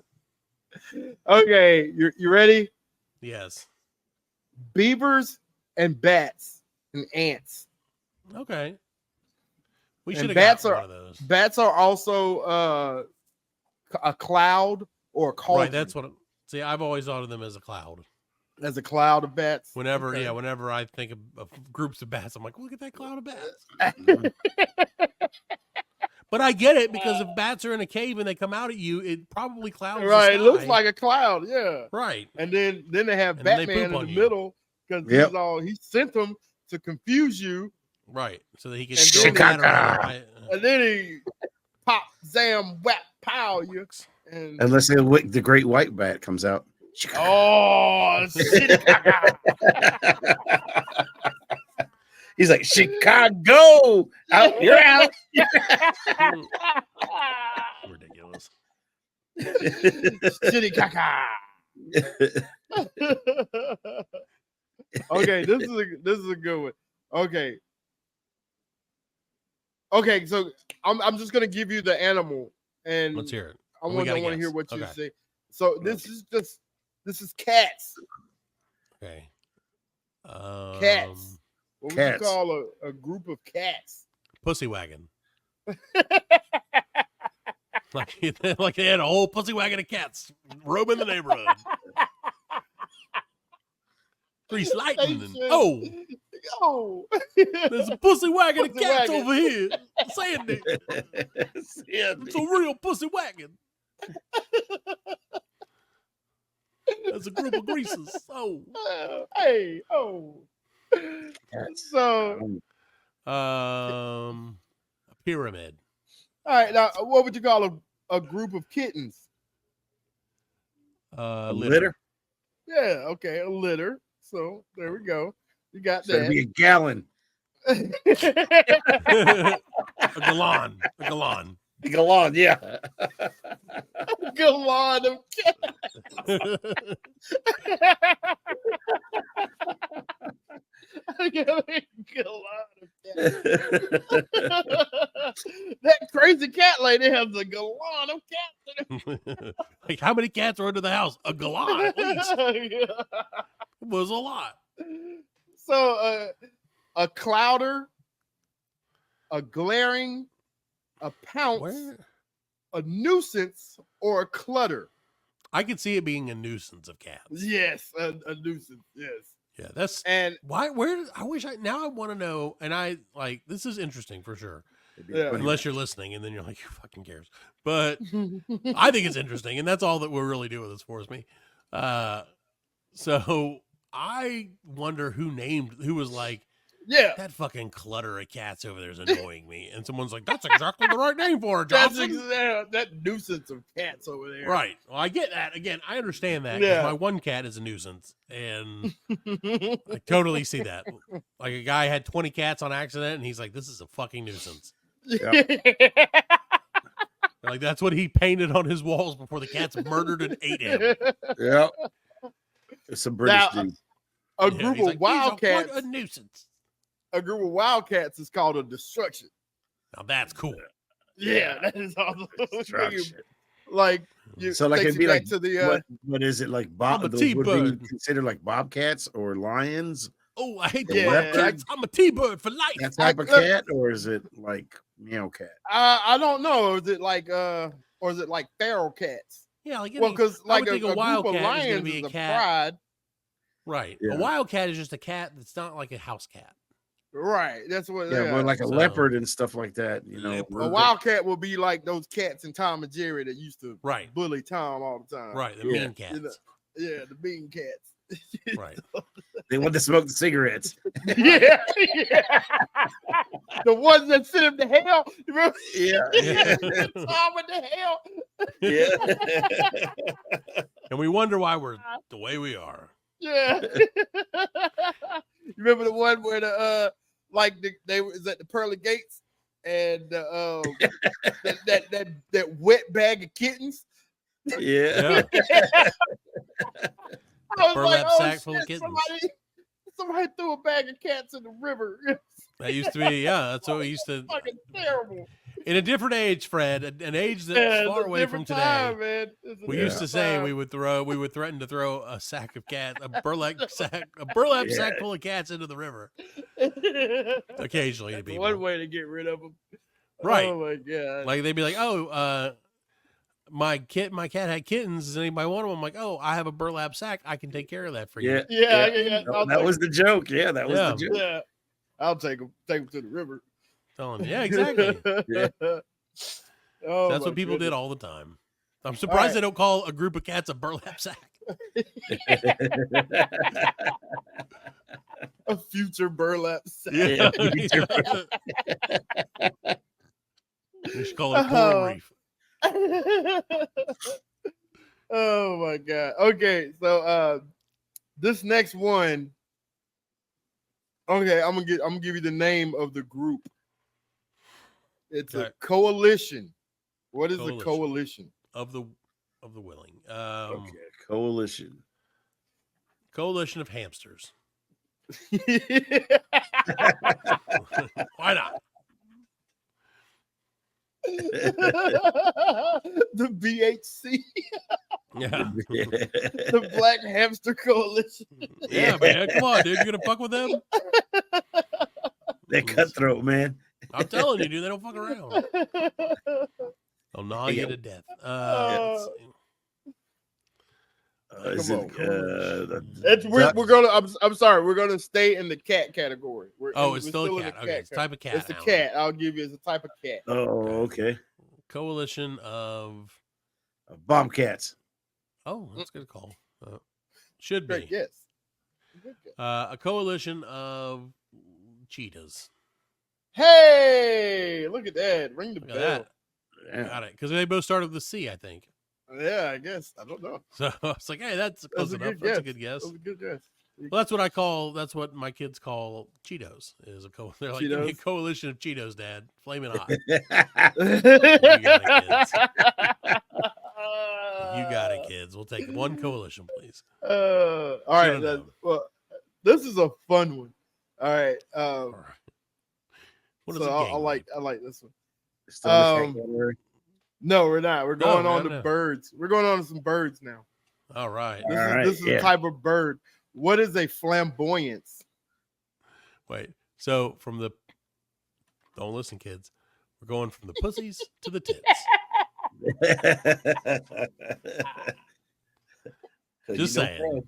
Okay, you ready? Yes. Beavers and bats and ants. Okay. We And should have bats got are- one of those. Bats are also a cloud or a cauldron. Right. That's what. See, I've always thought of them as a cloud. As a cloud of bats. Whenever, Okay. whenever I think of groups of bats, I'm like, look at that cloud of bats. But I get it because if bats are in a cave and they come out at you, it probably clouds. the Right, it looks sky. like a cloud, yeah. Right. And then they have And then they Batman poop in on the you. middle because he sent them to confuse you, Right. So that he can And throw then- that around. Right? and then he pop, zam, whap, pow you. And Unless the great white bat comes out. oh, shit. He's like, Chicago, out, you're out. Ridiculous. Shitty caca. Okay, this is a good one. Okay, so I'm just gonna give you the animal, and Let's hear it. I We want gotta to guess. hear what you Okay. say. So this is cats. Okay. Cats. What would Cats. you call a group of cats? Pussy wagon. like they had a whole pussy wagon of cats roaming the neighborhood. Grease lightning. And, oh, there's a pussy wagon of Pussy cats wagon. over here. Sandy. It's a real pussy wagon. That's a group of greasers. Oh. Hey, So, A pyramid. all right, now what would you call a group of kittens? Litter. Yeah, okay, a litter. So there we go. You got It's gonna be that. a gallon. A galon. A galon. A gallon, yeah. Galon of That crazy cat lady has a gallon of cats. Like, how many cats are under the house? A galon at least. It Yeah. was a lot. So a clouder, a glaring, a pounce, Where? a nuisance, or a clutter. I could see it being a nuisance of cats. Yes, a nuisance. Yes, Yeah, that's and why. Where? I wish I want to know. And I like this is interesting for sure. yeah. Unless you're listening, and then you're like, who fucking cares? But I think it's interesting, and that's all that we're really doing this for is me. So I wonder who was like, Yeah. That fucking clutter of cats over there is annoying me. And someone's like, that's exactly the right name for it, Johnson. That nuisance of cats over there. Right. Well, I get that. Again, I understand that. Yeah. My one cat is a nuisance. And I totally see that. Like a guy had 20 cats on accident, and he's like, this is a fucking nuisance. Yep. Like, that's what he painted on his walls before the cats murdered and ate him. Yeah. It's a British dude. A group of wildcats. What a nuisance. A group of wildcats is called a destruction. Now that's cool. Yeah, that is awesome. Destruction. Like, so like it'd be like to the what is it like? Would be considered like bobcats or lions? Oh, I hate the wildcats. I'm a T-bird for life. That type of cat, or is it like meow cat? I don't know. Is it like or is it like feral cats? Yeah, like because like a wildcat group of lions is gonna be a cat. Pride. Right. Yeah. A wildcat is just a cat that's not like a house cat. Right. That's what. Yeah, but like a leopard and stuff like that. You know, a wildcat will be like those cats in Tom and Jerry that used to bully Tom all the time. Right. The mean cats. The mean cats. Right. They want to smoke the cigarettes. Yeah. The ones that sent him to hell. Remember? Yeah. Tom went to hell. Yeah. And we wonder why we're the way we are. Yeah. You remember the one where they was at the pearly gates and that wet bag of kittens. Yeah. I was burlap like, sack full of kittens. Somebody threw a bag of cats in the river. That used to be, that's what we used to. Fucking terrible. In a different age, Fred, an age that's far away from today. We used to say we would threaten to throw a sack of cats, a burlap sack full of cats into the river. Occasionally, to people. One way to get rid of them. Right. Oh my god. Like they'd be like, my cat had kittens. Does anybody want them? I'm like, I have a burlap sack. I can take care of that for you. Yeah. That was the joke. Yeah, that was the joke. Yeah. I'll take them to the river. Telling you. Yeah, exactly. Yeah. That's what people did all the time. I'm surprised they don't call a group of cats a burlap sack. A future burlap sack. Yeah. We should call it coral reef. Oh my god. Okay, so this next one. Okay, I'm gonna give you the name of the group. It's a coalition. What is a coalition? Of the willing. Okay, coalition. Coalition of hamsters. Why not? The BHC. Yeah. The Black Hamster Coalition. Yeah, man. Come on, dude. You gonna fuck with them? They're cutthroat, man. I'm telling you, dude, they don't fuck around. They'll gnaw you to death. I'm sorry. We're gonna stay in the cat category. It's still a cat. Okay, it's a type of cat. It's a cat. I'll give you. It's a type of cat. Oh, okay. Coalition of bobcats. Oh, that's a good call. Should be. Yes. A coalition of cheetahs. Hey, look at that! Ring the bell. Got it. Because they both started with the C, I think. Yeah, I guess. I don't know. So I was like, hey, that's close enough. That's a good guess. That's a good guess. Well, that's what my kids call Cheetos. They're like, give me a coalition of Cheetos, Dad. Flaming hot. You got it, kids. We'll take one coalition, please. All right. Well, this is a fun one. All right. What is it? I like this one. No, we're not. We're going on to birds. We're going on to some birds now. All right. This is a type of bird. What is a flamboyance? Wait. So don't listen, kids. We're going from the pussies to the tits. Just saying.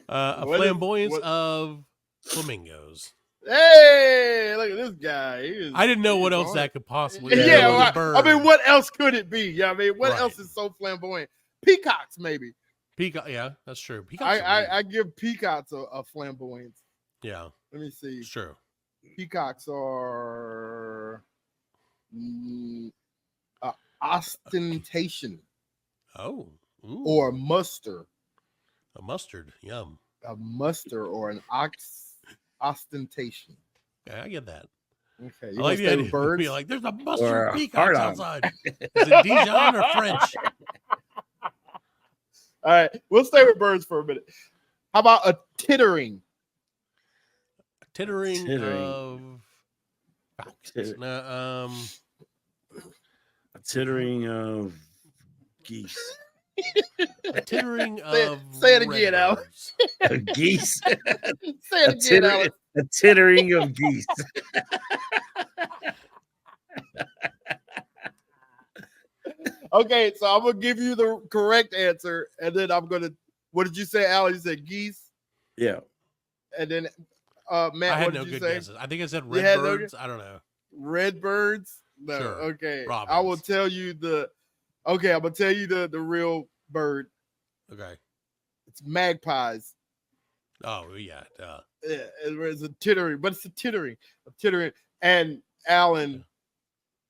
A flamboyance of flamingos. Hey, look at this guy. I didn't know what else that could possibly be. Yeah, I mean, what else could it be? Yeah, I mean, what else is so flamboyant? Peacocks, maybe. Peacock, yeah, that's true. Peacocks I give peacocks a flamboyance. Yeah. Let me see. It's true. Peacocks are ostentation. Oh. Ooh. Or muster. A mustard. Yum. A muster or an ostentation. Yeah, I get that. Okay. I like the idea. Birds? Be like, there's a mustard peacock hard-on. outside. Is it Dijon or French? All right. We'll stay with birds for a minute. How about a tittering? Tittering of falcons. No, a tittering of geese. A tittering of say it again, Alex. Geese. Say it again, Alex. A tittering of geese. Okay, so I'm gonna give you the correct answer, and then I'm gonna. What did you say, Alex? You said geese. Yeah. And then, Matt, I had what no did you good say? guesses. I think I said red birds. I don't know. Red birds? No. Sure. Okay. Robins. I will tell you the. Okay, I'm gonna tell you the real bird. Okay. It's magpies. Oh yeah. Yeah, it's a tittering, but it's a tittering. And Alan,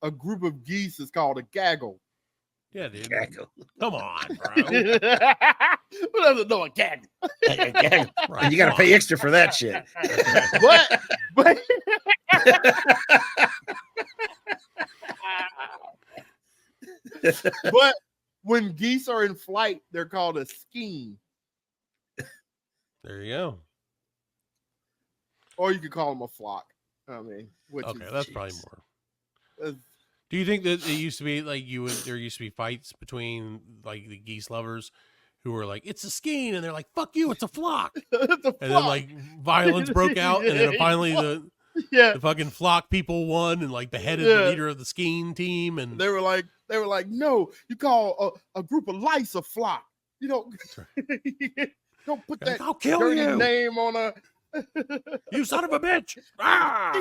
a group of geese is called a gaggle. Yeah, dude. Gaggle. Come on, bro. Who doesn't know a gaggle? Right. And you got to pay extra for that shit. but but when geese are in flight, they're called a skein. There you go. Or you could call them a flock. I mean, okay, that's probably more. Do you think that it used to be like there used to be fights between like the geese lovers who were like, it's a skein, and they're like, fuck you, it's a flock. It's a flock. And then like violence broke out, and then finally the fucking flock people won and like beheaded the leader of the skein team, and they were like, no, you call a group of lice a flock. You don't don't put that I'll kill dirty you. name on a you son of a bitch. Ah!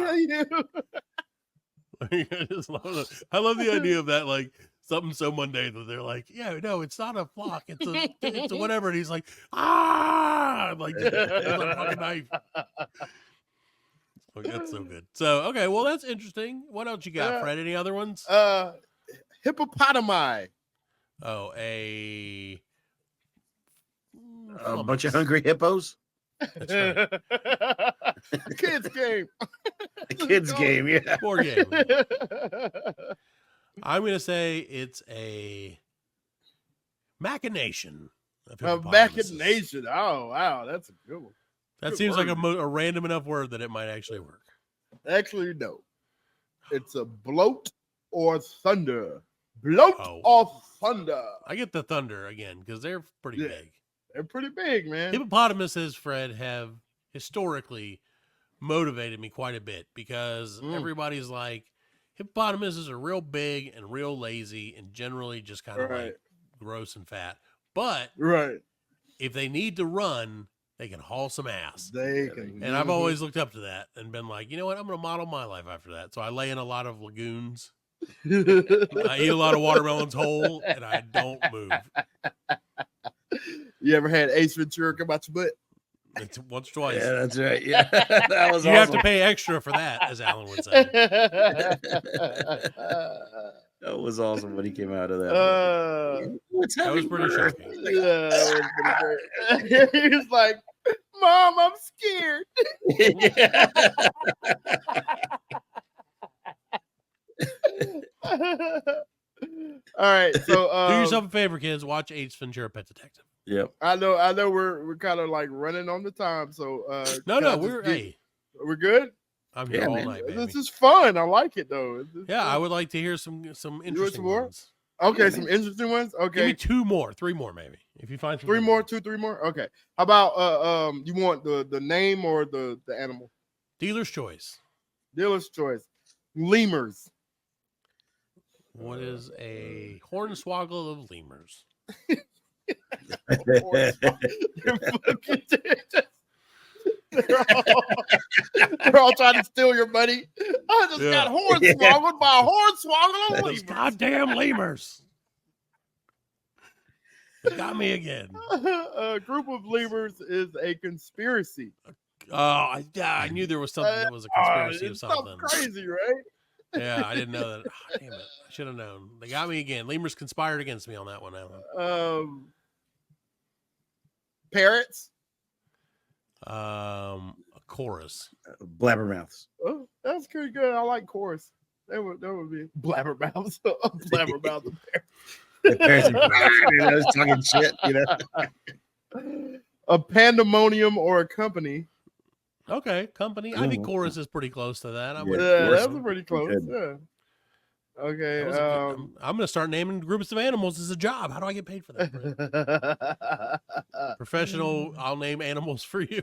I love the idea of that, like something so mundane that they're like, yeah, no, it's not a flock, it's a whatever, and he's like, ah, like a fucking knife. Oh, that's so good. So okay, well that's interesting. What else you got, Fred? Any other ones? Hippopotami. Oh, a bunch of hungry hippos. That's right. Kids game. A kids game, yeah. Board game. I'm gonna say it's a machination. A machination. Oh wow, that's a good one. That good seems word. like a random enough word that it might actually work. Actually, no. It's a bloat or thunder. Bloat or thunder. I get the thunder again because they're pretty big. They're pretty big, man. Hippopotamuses, Fred, have historically motivated me quite a bit because everybody's like, hippopotamuses are real big and real lazy and generally just kind of like gross and fat. But if they need to run, they can haul some ass. They can. And I've always looked up to that and been like, you know what? I'm going to model my life after that. So I lay in a lot of lagoons. I eat a lot of watermelons whole, and I don't move. You ever had Ace Ventura come out your butt? It's once or twice. Yeah, that's right. Yeah, that was. You have to pay extra for that, as Alan would say. That was awesome when he came out of that. That was pretty shocking. Yeah, that was pretty great. He was like, "Mom, I'm scared." All right, so do yourself a favor, kids. Watch Ace Ventura: Pet Detective. Yep. I know. We're kind of like running on the time, so no, we're good. I'm here all night, baby. This is fun. I like it though. Yeah, I would like to hear some interesting ones. Okay, some interesting ones. Okay, give me three more, maybe. If you find three more. Okay. How about you want the name or the animal? Dealer's choice. Dealer's choice. Lemurs. What is a hornswoggle of lemurs? They're all trying to steal your money. I just got hornswoggled by a hornswoggle of lemurs. Goddamn lemurs. Got me again. A group of lemurs is a conspiracy. I knew there was something that was a conspiracy of something. Crazy, right? Yeah, I didn't know that. Oh, damn it. I should have known. They got me again. Lemurs conspired against me on that one, Alan. Parrots? A chorus. Blabbermouths. Oh, that's pretty good. I like chorus. That would be blabbermouths. Blabbermouths. The parrots are talking shit, A pandemonium or a company. Okay, company. I think chorus is pretty close to that. That was pretty close. Good. Yeah. Okay. I'm going to start naming groups of animals as a job. How do I get paid for that? Professional. I'll name animals for you.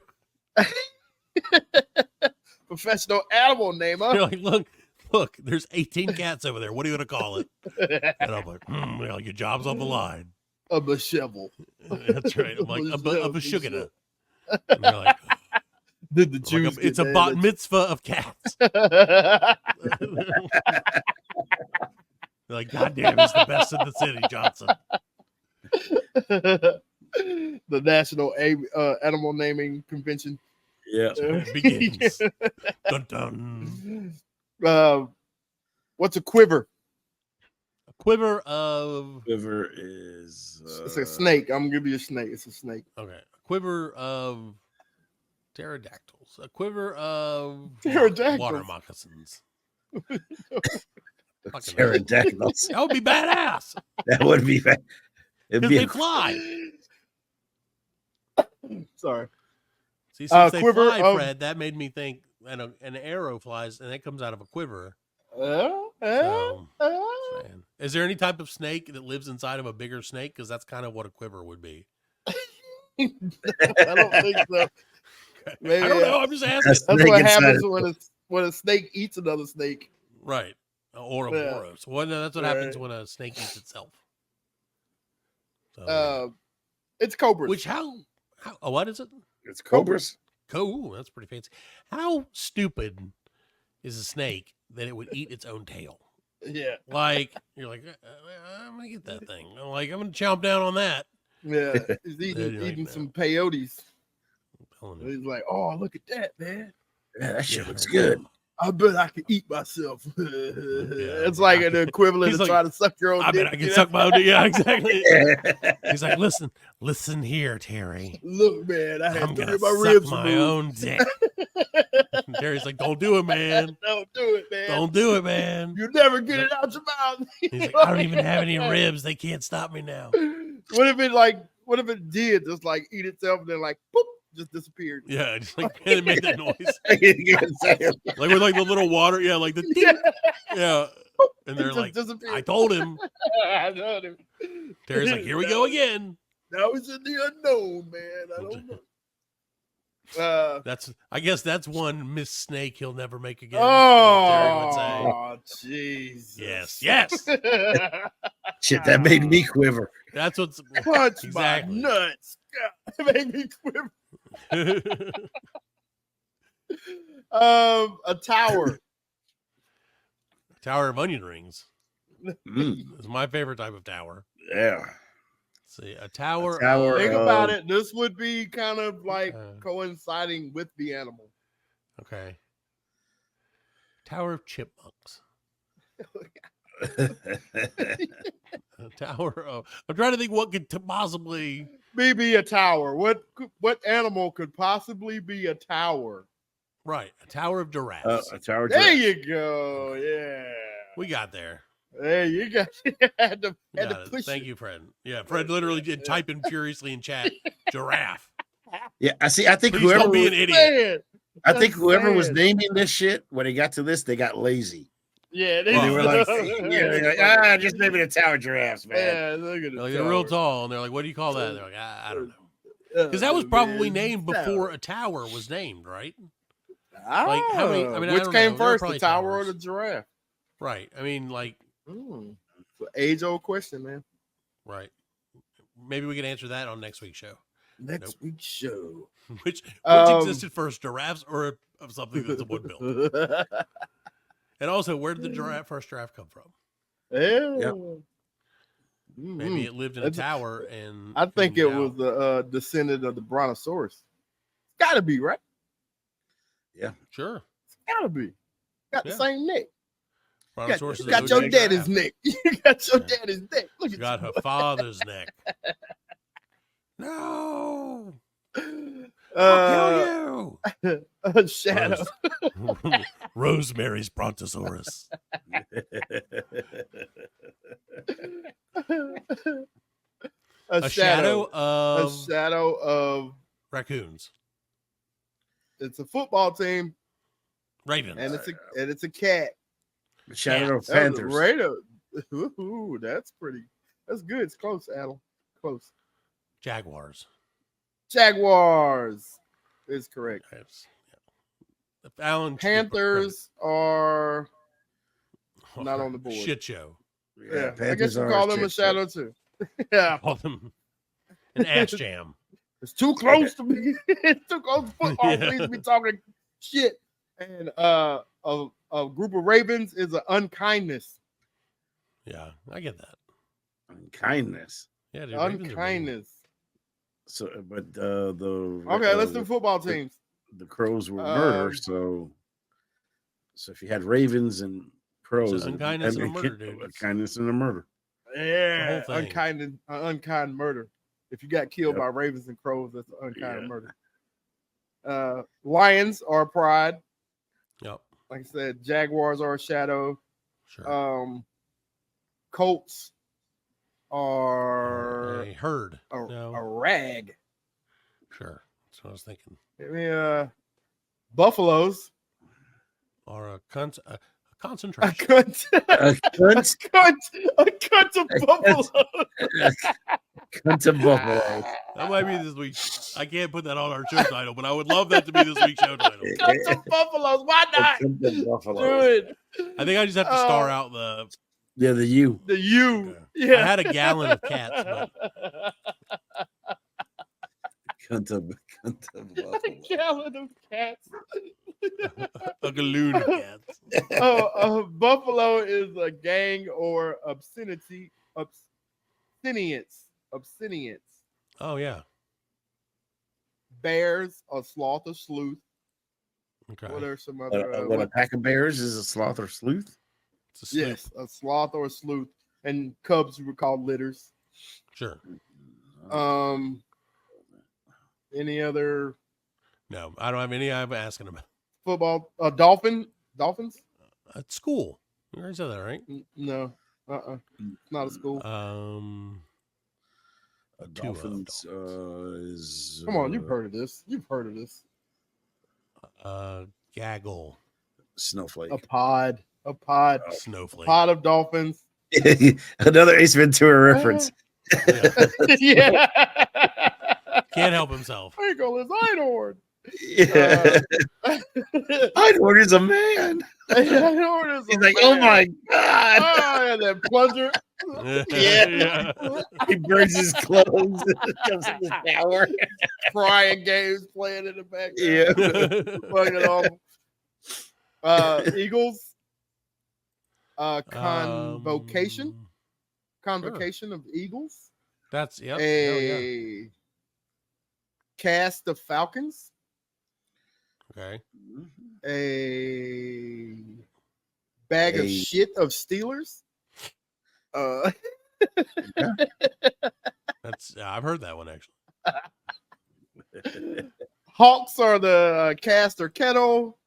Professional animal namer. You're like, look. There's 18 cats over there. What are you going to call it? And I'm like, your job's on the line. A shovel. That's right. I'm like, a shugana. And you're like, did the Jews it's a bat mitzvah of cats. They're like, God damn, he's the best in the city, Johnson. The National Animal Naming Convention. Yeah. Begins. Dun dun. What's a quiver? A quiver of. Quiver is. It's a snake. I'm gonna give you a snake. It's a snake. Okay. A quiver of pterodactyls. A quiver of water moccasins. Pterodactyls. That would be badass. That would be bad. They fly. Sorry. See, since they fly, Fred, that made me think an arrow flies and it comes out of a quiver. Is there any type of snake that lives inside of a bigger snake? Because that's kind of what a quiver would be. I don't think so. Maybe, I don't know. I'm just asking. That's what happens when a snake eats another snake. Right. Or a boros. Well, no, that's what happens when a snake eats itself. So, it's cobras. Which what is it? It's cobras. Ooh, that's pretty fancy. How stupid is a snake that it would eat its own tail? Yeah. Like, you're like, I'm going to get that thing. I'm going to chomp down on that. Yeah. He's eating some peyotes. He's like, oh, look at that, man. Yeah, that shit looks good. I bet I can eat myself. It's like an equivalent of trying to suck your own dick. I bet I can suck my own dick. Yeah, exactly. He's like, listen here, Terry. Look, man, I'm going to suck my own dick. And Terry's like, don't do it, man. Don't do it, man. Don't do it, man. You never get it out your mouth. He's like, I don't even have any ribs. They can't stop me now. What if it did just like eat itself and then like, boop, just disappeared? Yeah, just like it made that noise. Like with like the little water, yeah, like the ding. Yeah. And they're like, I told him. I told him. Terry's like, here we go again. Now he's in the unknown, man. I don't know. I guess that's one Miss Snake he'll never make again. Oh, Jesus. Yes. Shit, that made me quiver. That's what's punch exactly. My nuts. It made me quiver. A tower. Tower of onion rings. It's my favorite type of tower. Yeah. Let's see, a tower. Think about it. This would be kind of like coinciding with the animal. Okay. Tower of chipmunks. A tower of. I'm trying to think what could possibly be a tower. What animal could possibly be a tower? Right, a tower of giraffes. A tower. There you go. Yeah, we got there. There you go. had to push. Thank you, Fred. Yeah, Fred literally did type in furiously in chat. Giraffe. Yeah, I see. I think Please whoever don't be an idiot. I think whoever was naming this shit when they got to this, they got lazy. Yeah, they were like, just name it a tower giraffes, man. Yeah, look at they're real tall, and they're like, "What do you call that?" They're like, "I don't know," because that was probably named before a tower was named, right? Like how many? Which came first, the tower or the giraffe? Right. I mean, like, it's an age-old question, man. Right. Maybe we can answer that on next week's show. Next week's show. Which existed first, giraffes or of something that's a wood built? And also, where did the first giraffe come from? Yeah. Maybe it lived in a tower, and I think it was the descendant of the brontosaurus. Got to be, right? Yeah, sure. It's gotta be. Got the same neck. Brontosaurus Got your daddy's neck. You got your daddy's neck. Look at got her father's neck. No. I'll kill you. A shadow. Rosemary's Brontosaurus. A shadow of of raccoons. It's a football team. Ravens. And it's a cat. Shadow of Panthers. Ooh, that's good. It's close, Adam. Close. Jaguars is correct. Yes. Yeah. Alan Panthers are not on the board. Shit show. Yeah, I guess you call them a shadow too. Yeah, call them an ass jam. It's too close to me. It's too close to football. Please be talking shit. And a group of ravens is an unkindness. Yeah, I get that. Unkindness. Yeah, dude, unkindness. So, but okay, let's do football teams. The crows were murder, so if you had ravens and crows, unkindness and a murder, dude. Unkindness and a murder. Yeah, unkind murder. If you got killed by ravens and crows, that's an unkind murder. Lions are pride. Yep. Like I said, Jaguars are a shadow. Sure. Colts are a herd. A rag. Sure. That's what I was thinking. Buffaloes are a concentration. A cunt of buffaloes. Cunt of buffaloes. That might be this week. I can't put that on our show title, but I would love that to be this week's show title. Cunt of buffaloes. Why not? Do it. I think I just have to star out the U. The U. Okay. Yeah. I had a gallon of cats, but cunt of buffalo. A gallon of cats. A galoon of cats. Buffalo is a gang or obscenience. Oh yeah. Bears, a sloth or sleuth. Okay. What are some other? A pack of bears is a sloth or sleuth? Yes, a sloth or a sleuth. And cubs were called litters. Sure. Any other? No, I don't have any. I'm asking about football. Dolphins. At school. You already said that, right? No. Not a school. Dolphins is. Come on, you've heard of this. Gaggle. Snowflake. A pod. Snowflake. A pod of dolphins. Another Ace Ventura reference. Yeah. Can't help himself. Einhorn is Einhorn. Yeah. Einhorn is a man. He's like, oh my God. Oh, and that plunger. Yeah. He burns his clothes. Comes in the shower. Crying games playing in the background. Yeah. Fucking Eagles. Convocation. Convocation of Eagles. That's a cast of Falcons. Okay. A bag of shit of Steelers. That's I've heard that one actually. Hawks are the cast or kettle.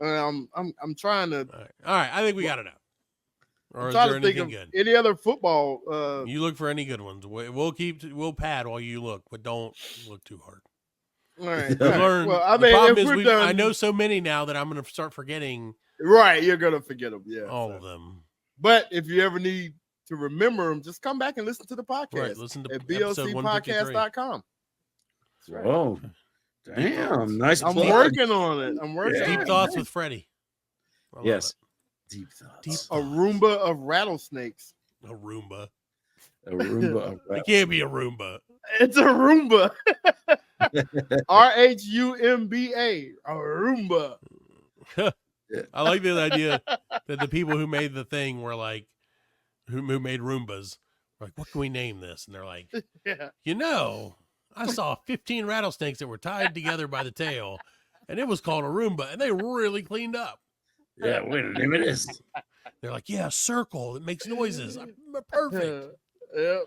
I'm trying to. All right. I think we got it out. Or is trying there to think anything of good? any other football. You look for any good ones. We'll pad while you look, but don't look too hard. All right. Learn. Well, I the mean, problem if is we're done, I know so many now that I'm going to start forgetting. Right, you're going to forget them. Yeah, all of them. But if you ever need to remember them, just come back and listen to the podcast. Right, listen to at blcpodcast.com. Right. Oh, damn! Nice. I'm working on it. Deep thoughts with Freddie. Yes. Deep thoughts. A Roomba of rattlesnakes. A Roomba. It can't be a Roomba. It's a Roomba. RHUMBA. A Roomba. I like the idea that the people who made the thing were like, who made Roombas, were like, what can we name this? And they're like, I saw 15 rattlesnakes that were tied together by the tail, And it was called a Roomba, and they really cleaned up. Yeah, wait a minute. It is. They're like, yeah, circle. It makes noises. Perfect. Yep.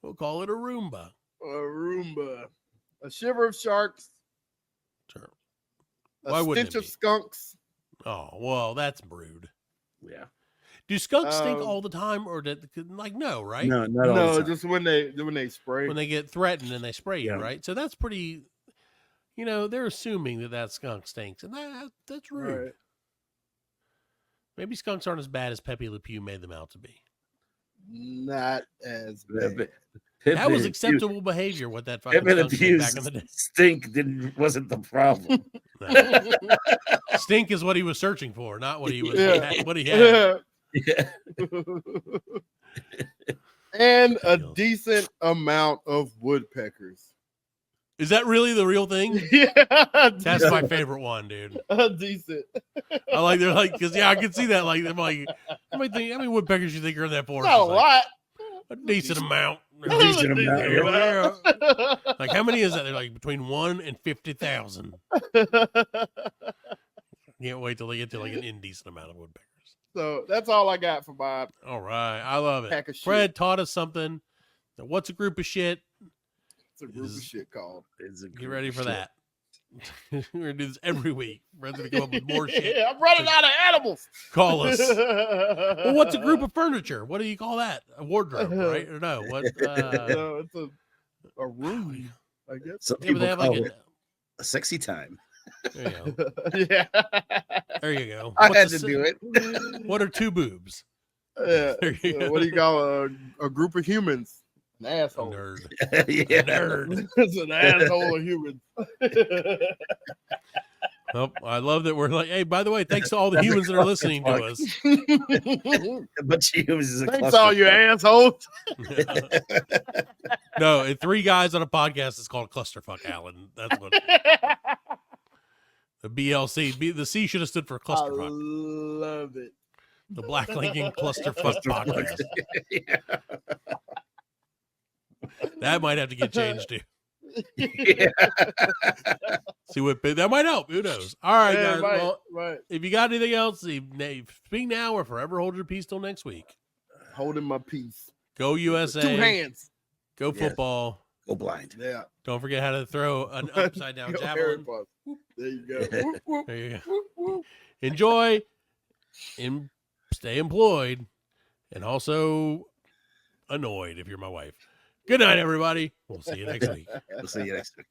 We'll call it a Roomba. A Roomba. A shiver of sharks. Sure. Why wouldn't stench of skunks. Oh, well, that's rude. Yeah. Do skunks stink all the time, or no, right? No, just when they spray. When they get threatened and they spray you, right? So that's pretty. They're assuming that skunk stinks, and that's rude. Right. Maybe skunks aren't as bad as Pepe Le Pew made them out to be. Not as bad. That was acceptable behavior. What that fucking skunk did back in the day. Stink wasn't the problem. Stink is what he was searching for, not what he was. What he had. Yeah. And a decent amount of woodpeckers. Is that really the real thing? Yeah. That's my favorite one, dude. Decent. They're like, because I can see that. Like, I'm like, how many woodpeckers you think are in that forest? Not a lot. A decent amount. A decent amount. Like, how many is that? They're like between 1 and 50,000. Can't wait till they get to like an indecent amount of woodpeckers. So that's all I got for my. All right, I love it. Fred taught us something. So what's a group of shit? It's a group of shit called. Get ready for that. We're gonna do this every week. Fred's gonna come up with more shit. I'm running out of animals. Call us. Well, what's a group of furniture? What do you call that? A wardrobe, right? Or no? What? No, it's a room. I guess. Some people they have call like it a sexy time. There you go. Yeah. There you go. I had to do it. What are two boobs? Yeah. What do you call a group of humans? An asshole. A nerd. Yeah. A nerd. It's an asshole of humans. Oh, I love that we're like, hey, by the way, thanks to all the humans that are listening to us. But humans is a thanks all you assholes. No, 3 guys on a podcast is called a clusterfuck, Alan. That's what the BLC. The C should have stood for clusterfuck. I love it. The Black Lincoln Clusterfuck Podcast. Yeah. That might have to get changed too. Yeah. See what that might help. Who knows? All right, guys. Right. If you got anything else, speak now or forever hold your peace till next week. Holding my peace. Go USA. 2 hands. Go football. Go blind. Yeah. Don't forget how to throw an upside down javelin. There you go. There you go. Enjoy and stay employed, and also annoyed if you're my wife. Good night, everybody. We'll see you next week. We'll see you next week.